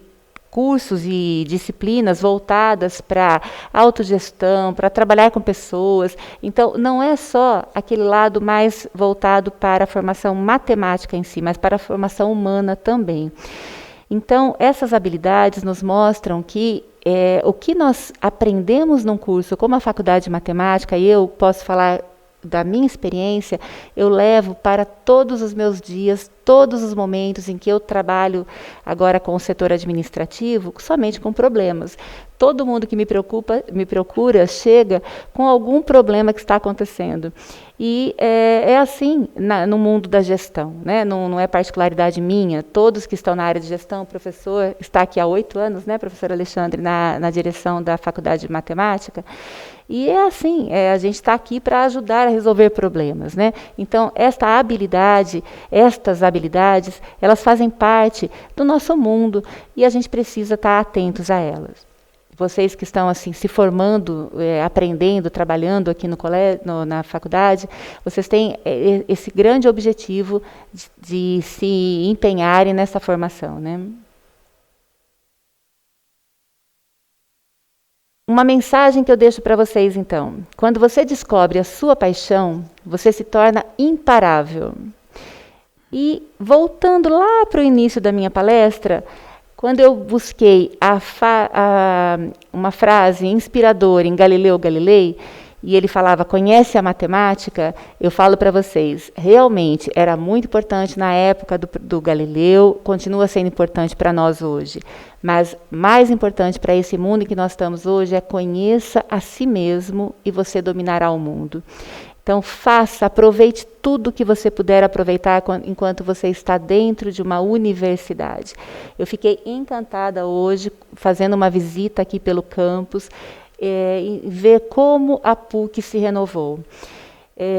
Speaker 7: cursos e disciplinas voltadas para autogestão, para trabalhar com pessoas. Então, não é só aquele lado mais voltado para a formação matemática em si, mas para a formação humana também. Então, essas habilidades nos mostram que o que nós aprendemos num curso, como a Faculdade de Matemática, e eu posso falar da minha experiência, eu levo para todos os meus dias, todos os momentos em que eu trabalho agora com o setor administrativo, somente com problemas. Todo mundo que me procura, chega com algum problema que está acontecendo. E é assim no mundo da gestão, né? Não é particularidade minha. Todos que estão na área de gestão, o professor está aqui há 8 anos, né, professor Alexandre, na direção da Faculdade de Matemática. E é assim, a gente está aqui para ajudar a resolver problemas, né? Então, estas habilidades, elas fazem parte do nosso mundo e a gente precisa estar atentos a elas. Vocês que estão assim se formando, aprendendo, trabalhando aqui no colégio, na faculdade, vocês têm esse grande objetivo de se empenharem nessa formação, né? Uma mensagem que eu deixo para vocês, então. Quando você descobre a sua paixão, você se torna imparável. E, voltando lá para o início da minha palestra, quando eu busquei uma frase inspiradora em Galileu Galilei, e ele falava, conhece a matemática, eu falo para vocês, realmente era muito importante na época do Galileu, continua sendo importante para nós hoje. Mas mais importante para esse mundo em que nós estamos hoje é conheça a si mesmo e você dominará o mundo. Então aproveite tudo que você puder aproveitar enquanto você está dentro de uma universidade. Eu fiquei encantada hoje, fazendo uma visita aqui pelo campus, e ver como a PUC se renovou.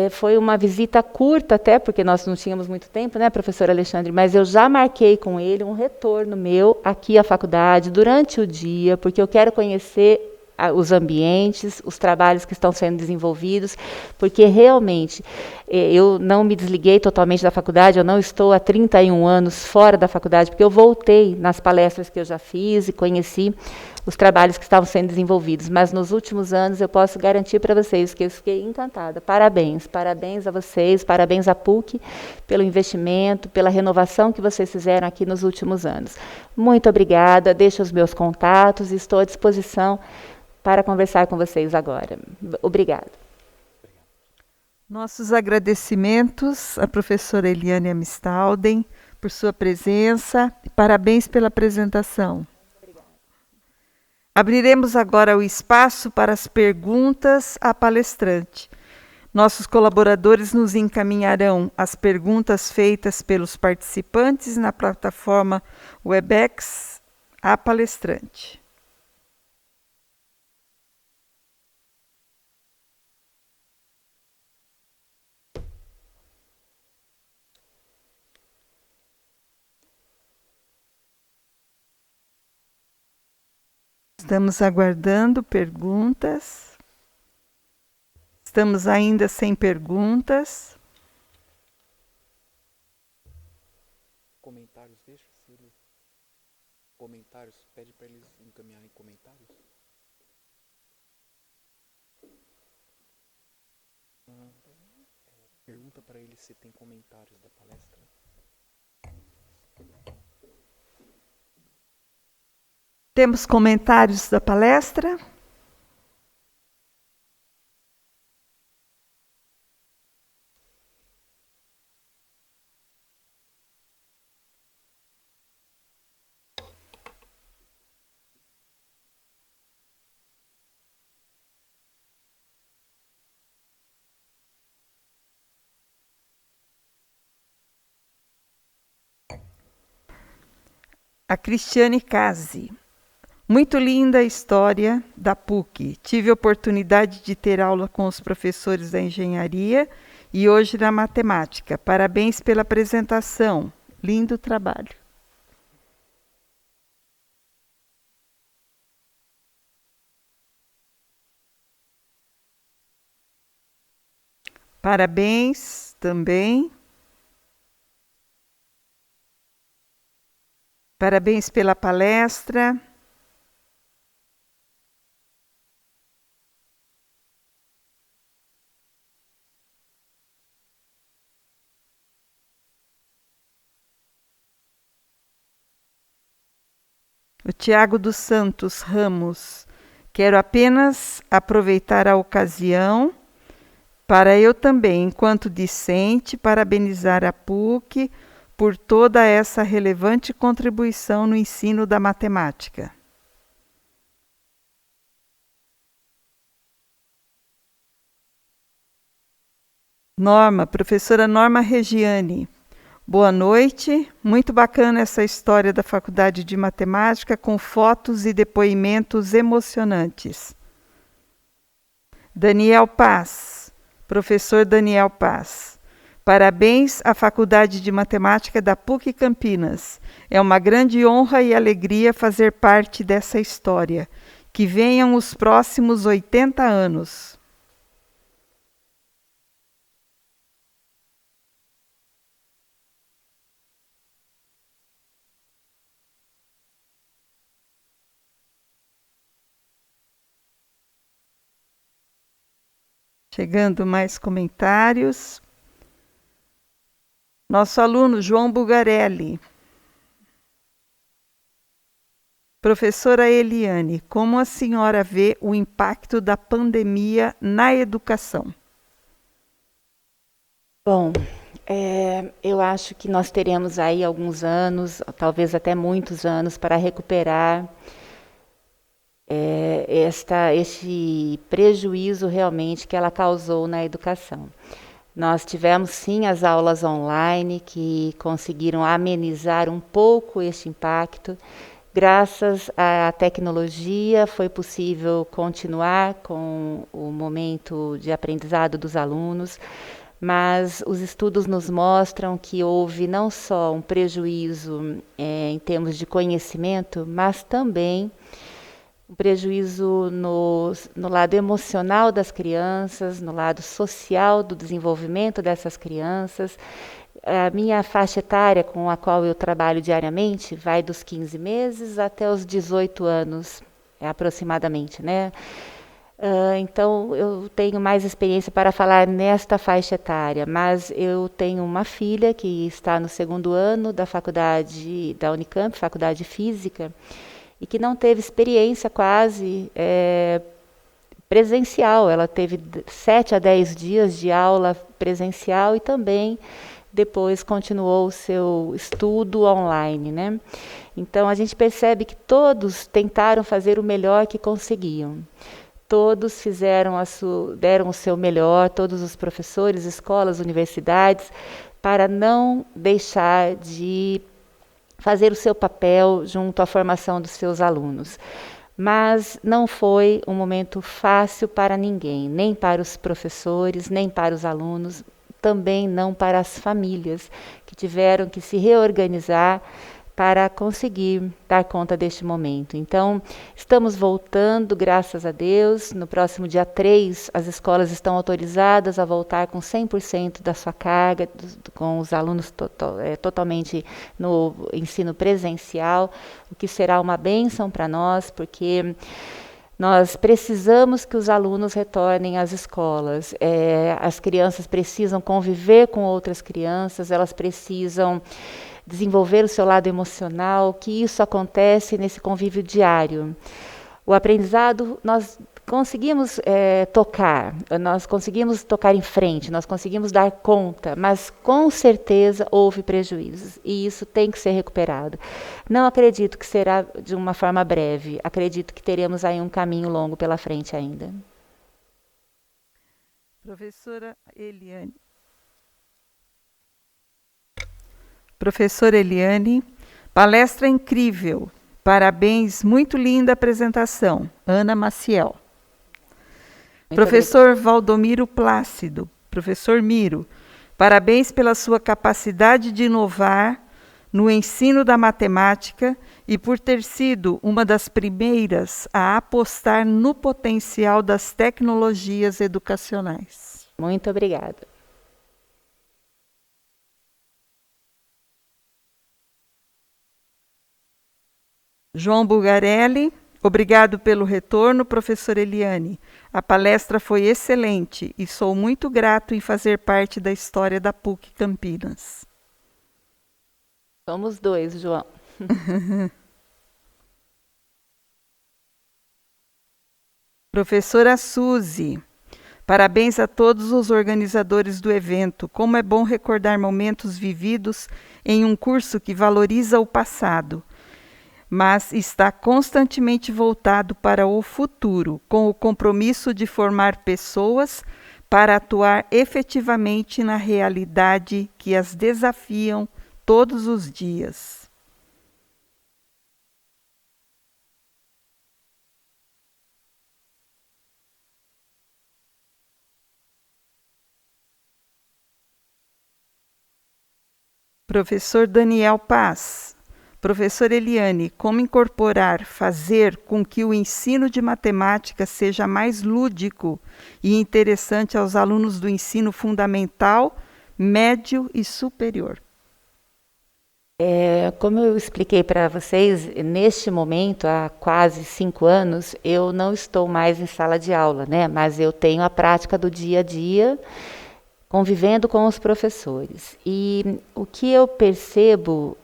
Speaker 7: Foi uma visita curta até, porque nós não tínhamos muito tempo, né, professor Alexandre, mas eu já marquei com ele um retorno meu aqui à faculdade durante o dia, porque eu quero conhecer os ambientes, os trabalhos que estão sendo desenvolvidos, porque realmente eu não me desliguei totalmente da faculdade, eu não estou há 31 anos fora da faculdade, porque eu voltei nas palestras que eu já fiz e conheci os trabalhos que estavam sendo desenvolvidos, mas nos últimos anos eu posso garantir para vocês que eu fiquei encantada. Parabéns, parabéns a vocês, parabéns à PUC pelo investimento, pela renovação que vocês fizeram aqui nos últimos anos. Muito obrigada, deixo os meus contatos e estou à disposição para conversar com vocês agora. Obrigada.
Speaker 2: Nossos agradecimentos à professora Eliane Amistalden por sua presença e parabéns pela apresentação. Abriremos agora o espaço para as perguntas à palestrante. Nossos colaboradores nos encaminharão as perguntas feitas pelos participantes na plataforma Webex à palestrante. Estamos aguardando perguntas. Estamos ainda sem perguntas.
Speaker 3: Comentários, deixa se eles... Comentários, pede para eles encaminharem comentários. Pergunta para eles se tem comentários da palestra.
Speaker 2: Temos comentários da palestra? A Cristiane Casi. Muito linda a história da PUC. Tive a oportunidade de ter aula com os professores da engenharia e hoje na matemática. Parabéns pela apresentação. Lindo trabalho. Parabéns também. Parabéns pela palestra. O Tiago dos Santos Ramos. Quero apenas aproveitar a ocasião para eu também, enquanto discente, parabenizar a PUC por toda essa relevante contribuição no ensino da matemática. Professora Norma Regiane. Boa noite, muito bacana essa história da Faculdade de Matemática com fotos e depoimentos emocionantes. Daniel Paz, professor Daniel Paz. Parabéns à Faculdade de Matemática da PUC Campinas. É uma grande honra e alegria fazer parte dessa história. Que venham os próximos 80 anos. Chegando mais comentários. Nosso aluno João Bugarelli. Professora Eliane, como a senhora vê o impacto da pandemia na educação?
Speaker 7: Bom, eu acho que nós teremos aí alguns anos, talvez até muitos anos, para recuperar este prejuízo realmente que ela causou na educação. Nós tivemos sim as aulas online que conseguiram amenizar um pouco este impacto. Graças à tecnologia foi possível continuar com o momento de aprendizado dos alunos, mas os estudos nos mostram que houve não só um prejuízo em termos de conhecimento, mas também um prejuízo no lado emocional das crianças, no lado social do desenvolvimento dessas crianças. A minha faixa etária com a qual eu trabalho diariamente vai dos 15 meses até os 18 anos, aproximadamente, né? Então, eu tenho mais experiência para falar nesta faixa etária, mas eu tenho uma filha que está no 2º ano da faculdade da Unicamp, Faculdade de Física, e que não teve experiência quase presencial, ela teve 7 a 10 dias de aula presencial e também depois continuou o seu estudo online, né? Então a gente percebe que todos tentaram fazer o melhor que conseguiam. Todos deram o seu melhor, todos os professores, escolas, universidades, para não deixar de fazer o seu papel junto à formação dos seus alunos. Mas não foi um momento fácil para ninguém, nem para os professores, nem para os alunos, também não para as famílias, que tiveram que se reorganizar para conseguir dar conta deste momento. Então, estamos voltando, graças a Deus. No próximo dia 3, as escolas estão autorizadas a voltar com 100% da sua carga, com os alunos totalmente no ensino presencial, o que será uma bênção para nós, porque nós precisamos que os alunos retornem às escolas. As crianças precisam conviver com outras crianças, elas precisam desenvolver o seu lado emocional, que isso acontece nesse convívio diário. O aprendizado, nós conseguimos tocar em frente, nós conseguimos dar conta, mas com certeza houve prejuízos, e isso tem que ser recuperado. Não acredito que será de uma forma breve, acredito que teremos aí um caminho longo pela frente ainda.
Speaker 2: Professora Eliane. Professora Eliane, palestra incrível. Parabéns, muito linda a apresentação. Ana Maciel. Professor Valdomiro Plácido. Professor Miro, parabéns pela sua capacidade de inovar no ensino da matemática e por ter sido uma das primeiras a apostar no potencial das tecnologias educacionais.
Speaker 7: Muito obrigada.
Speaker 2: João Bugarelli, obrigado pelo retorno, professora Eliane. A palestra foi excelente e sou muito grato em fazer parte da história da PUC Campinas.
Speaker 7: Somos dois, João.
Speaker 2: Professora Suzy, parabéns a todos os organizadores do evento. Como é bom recordar momentos vividos em um curso que valoriza o passado, mas está constantemente voltado para o futuro, com o compromisso de formar pessoas para atuar efetivamente na realidade que as desafiam todos os dias. Professor Daniel Paz. Professora Eliane, como fazer com que o ensino de matemática seja mais lúdico e interessante aos alunos do ensino fundamental, médio e superior?
Speaker 7: Como eu expliquei para vocês, neste momento, há quase 5 anos, eu não estou mais em sala de aula, né? Mas eu tenho a prática do dia a dia, convivendo com os professores. E o que eu percebo,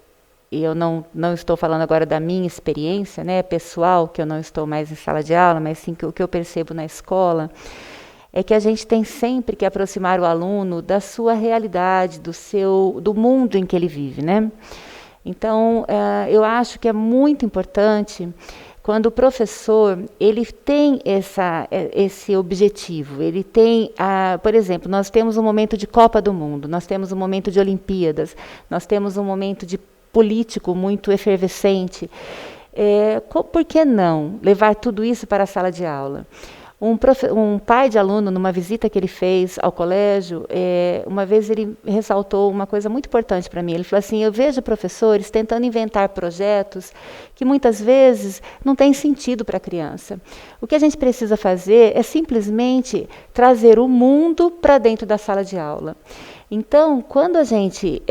Speaker 7: e eu não estou falando agora da minha experiência, né, pessoal, que eu não estou mais em sala de aula, mas sim que o que eu percebo na escola, é que a gente tem sempre que aproximar o aluno da sua realidade, do mundo em que ele vive, né? Então, eu acho que é muito importante quando o professor ele tem esse objetivo, ele tem, por exemplo, nós temos um momento de Copa do Mundo, nós temos um momento de Olimpíadas, nós temos um momento de político muito efervescente. Por que não levar tudo isso para a sala de aula? Um pai de aluno, numa visita que ele fez ao colégio, uma vez ele ressaltou uma coisa muito importante para mim. Ele falou assim, eu vejo professores tentando inventar projetos que muitas vezes não têm sentido para a criança. O que a gente precisa fazer é simplesmente trazer o mundo para dentro da sala de aula. Então, quando a gente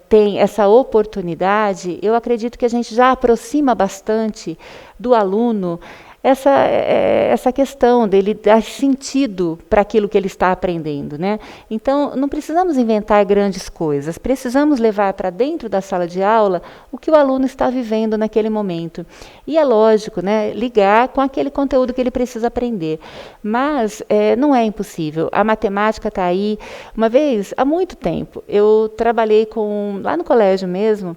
Speaker 7: tem essa oportunidade, eu acredito que a gente já aproxima bastante do aluno essa questão dele dar sentido para aquilo que ele está aprendendo, né? Então, não precisamos inventar grandes coisas, precisamos levar para dentro da sala de aula o que o aluno está vivendo naquele momento. E é lógico, né, ligar com aquele conteúdo que ele precisa aprender. Mas não é impossível. A matemática está aí. Uma vez, há muito tempo, eu trabalhei lá no colégio mesmo,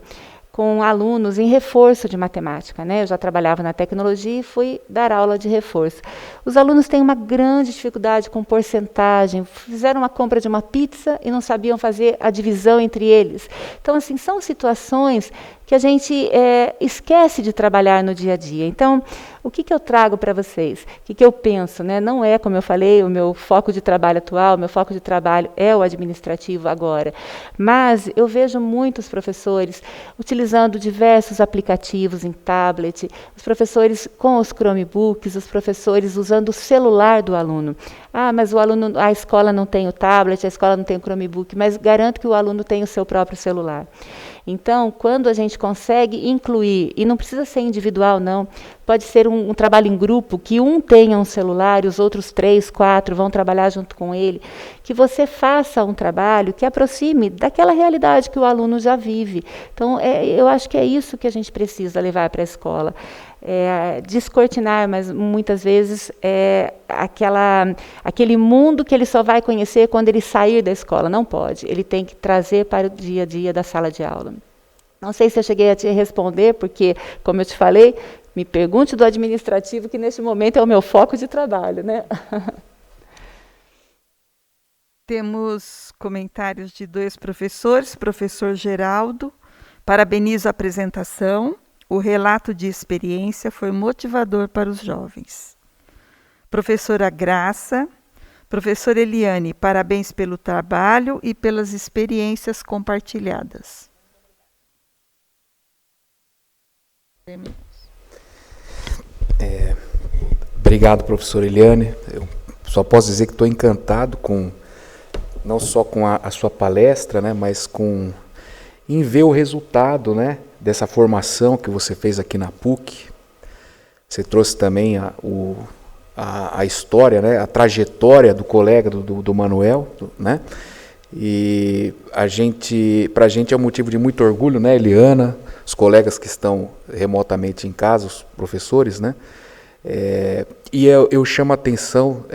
Speaker 7: com alunos em reforço de matemática, né? Eu já trabalhava na tecnologia e fui dar aula de reforço. Os alunos têm uma grande dificuldade com porcentagem, fizeram uma compra de uma pizza e não sabiam fazer a divisão entre eles. Então, assim, são situações que a gente esquece de trabalhar no dia a dia. Então, o que eu trago para vocês? O que eu penso, né? Não é, como eu falei, o meu foco de trabalho atual, meu foco de trabalho é o administrativo agora, mas eu vejo muitos professores utilizando diversos aplicativos em tablet, os professores com os Chromebooks, os professores usando o celular do aluno. Ah, mas a escola não tem o tablet, a escola não tem o Chromebook, mas garanto que o aluno tem o seu próprio celular. Então, quando a gente consegue incluir, e não precisa ser individual, não, pode ser um trabalho em grupo, que um tenha um celular e os outros 3, 4 vão trabalhar junto com ele, que você faça um trabalho que aproxime daquela realidade que o aluno já vive. Então, eu acho que é isso que a gente precisa levar para a escola. Descortinar, mas muitas vezes aquele mundo que ele só vai conhecer quando ele sair da escola. Não pode, ele tem que trazer para o dia a dia da sala de aula. Não sei se eu cheguei a te responder, porque, como eu te falei, me pergunte do administrativo, que neste momento é o meu foco de trabalho, né?
Speaker 2: Temos comentários de 2 professores. Professor Geraldo, parabenizo a apresentação. O relato de experiência foi motivador para os jovens. Professora Graça, professora Eliane, parabéns pelo trabalho e pelas experiências compartilhadas.
Speaker 3: Obrigado, professora Eliane. Eu só posso dizer que estou encantado não só com a sua palestra, né, mas em ver o resultado, né, dessa formação que você fez aqui na PUC. Você trouxe também a história, né, a trajetória do colega do Manuel, né? E para a gente é um motivo de muito orgulho, né, Eliana, os colegas que estão remotamente em casa, os professores, né? E eu chamo a atenção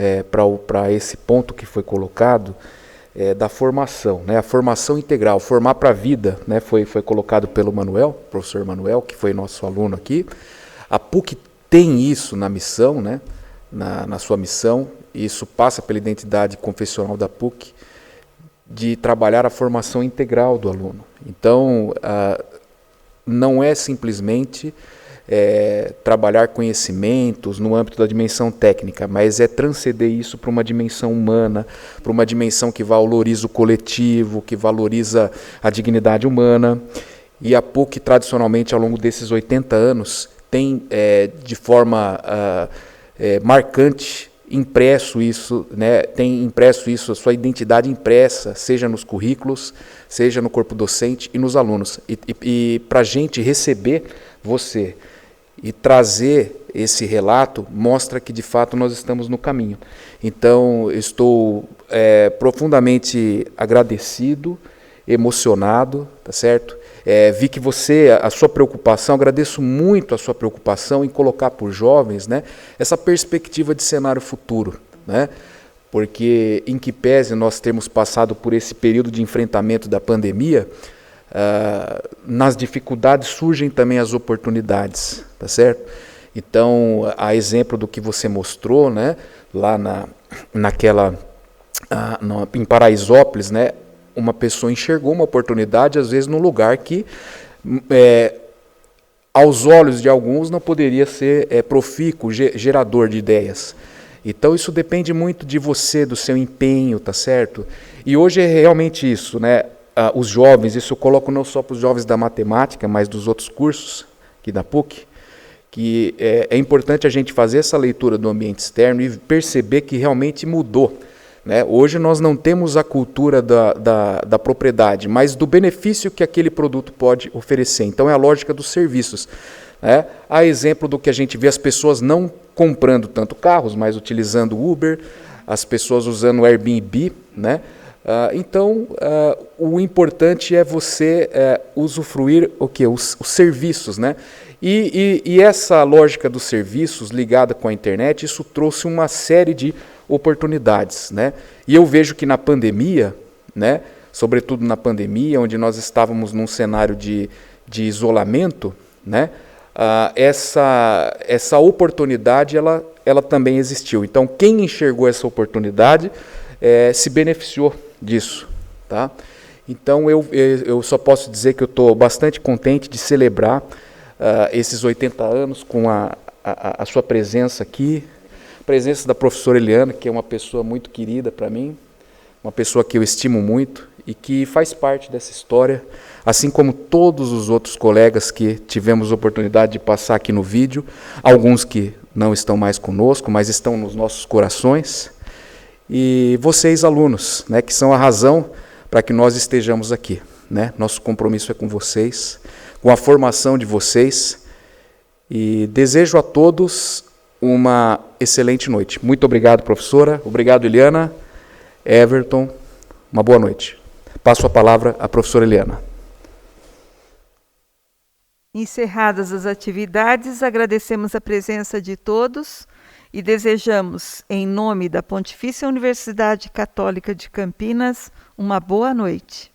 Speaker 3: para esse ponto que foi colocado, da formação, né? A formação integral, formar para a vida, né? Foi colocado pelo Manuel, professor Manuel, que foi nosso aluno aqui. A PUC tem isso na missão, né? Na sua missão, e isso passa pela identidade confessional da PUC, de trabalhar a formação integral do aluno. Então, não é simplesmente trabalhar conhecimentos no âmbito da dimensão técnica, mas é transcender isso para uma dimensão humana, para uma dimensão que valoriza o coletivo, que valoriza a dignidade humana. E a PUC, tradicionalmente, ao longo desses 80 anos, tem, de forma marcante, impresso isso, né? Tem impresso isso, a sua identidade impressa, seja nos currículos, seja no corpo docente e nos alunos. E para a gente receber você e trazer esse relato, mostra que de fato nós estamos no caminho. Então, estou profundamente agradecido, emocionado, tá certo? Vi que a sua preocupação, agradeço muito a sua preocupação em colocar para os jovens, né, essa perspectiva de cenário futuro, né? Porque, em que pese nós termos passado por esse período de enfrentamento da pandemia, nas dificuldades surgem também as oportunidades, tá certo? Então, a exemplo do que você mostrou, né, lá em Paraisópolis, né, uma pessoa enxergou uma oportunidade, às vezes, num lugar que, aos olhos de alguns, não poderia ser profícuo, gerador de ideias. Então, isso depende muito de você, do seu empenho, tá certo? E hoje é realmente isso, né? Os jovens, isso eu coloco não só para os jovens da matemática, mas dos outros cursos aqui da PUC, que é importante a gente fazer essa leitura do ambiente externo e perceber que realmente mudou, né? Hoje nós não temos a cultura da propriedade, mas do benefício que aquele produto pode oferecer. Então é a lógica dos serviços. né? A exemplo do que a gente vê as pessoas não comprando tanto carros, mas utilizando Uber, as pessoas usando o Airbnb, né? Então, o importante é você usufruir o quê? Os serviços, né? E essa lógica dos serviços ligada com a internet, isso trouxe uma série de oportunidades, né? E eu vejo que na pandemia, né, sobretudo na pandemia, onde nós estávamos num cenário de isolamento, né, essa oportunidade ela também existiu. Então, quem enxergou essa oportunidade se beneficiou disso, tá? Então, eu só posso dizer que eu estou bastante contente de celebrar esses 80 anos com a sua presença aqui, a presença da professora Eliana, que é uma pessoa muito querida para mim, uma pessoa que eu estimo muito e que faz parte dessa história, assim como todos os outros colegas que tivemos a oportunidade de passar aqui no vídeo, alguns que não estão mais conosco, mas estão nos nossos corações, e vocês, alunos, né, que são a razão para que nós estejamos aqui, né? Nosso compromisso é com vocês, com a formação de vocês, e desejo a todos uma excelente noite. Muito obrigado, professora. Obrigado, Eliana, Everton. Uma boa noite. Passo a palavra à professora Eliana.
Speaker 2: Encerradas as atividades, agradecemos a presença de todos e desejamos, em nome da Pontifícia Universidade Católica de Campinas, uma boa noite.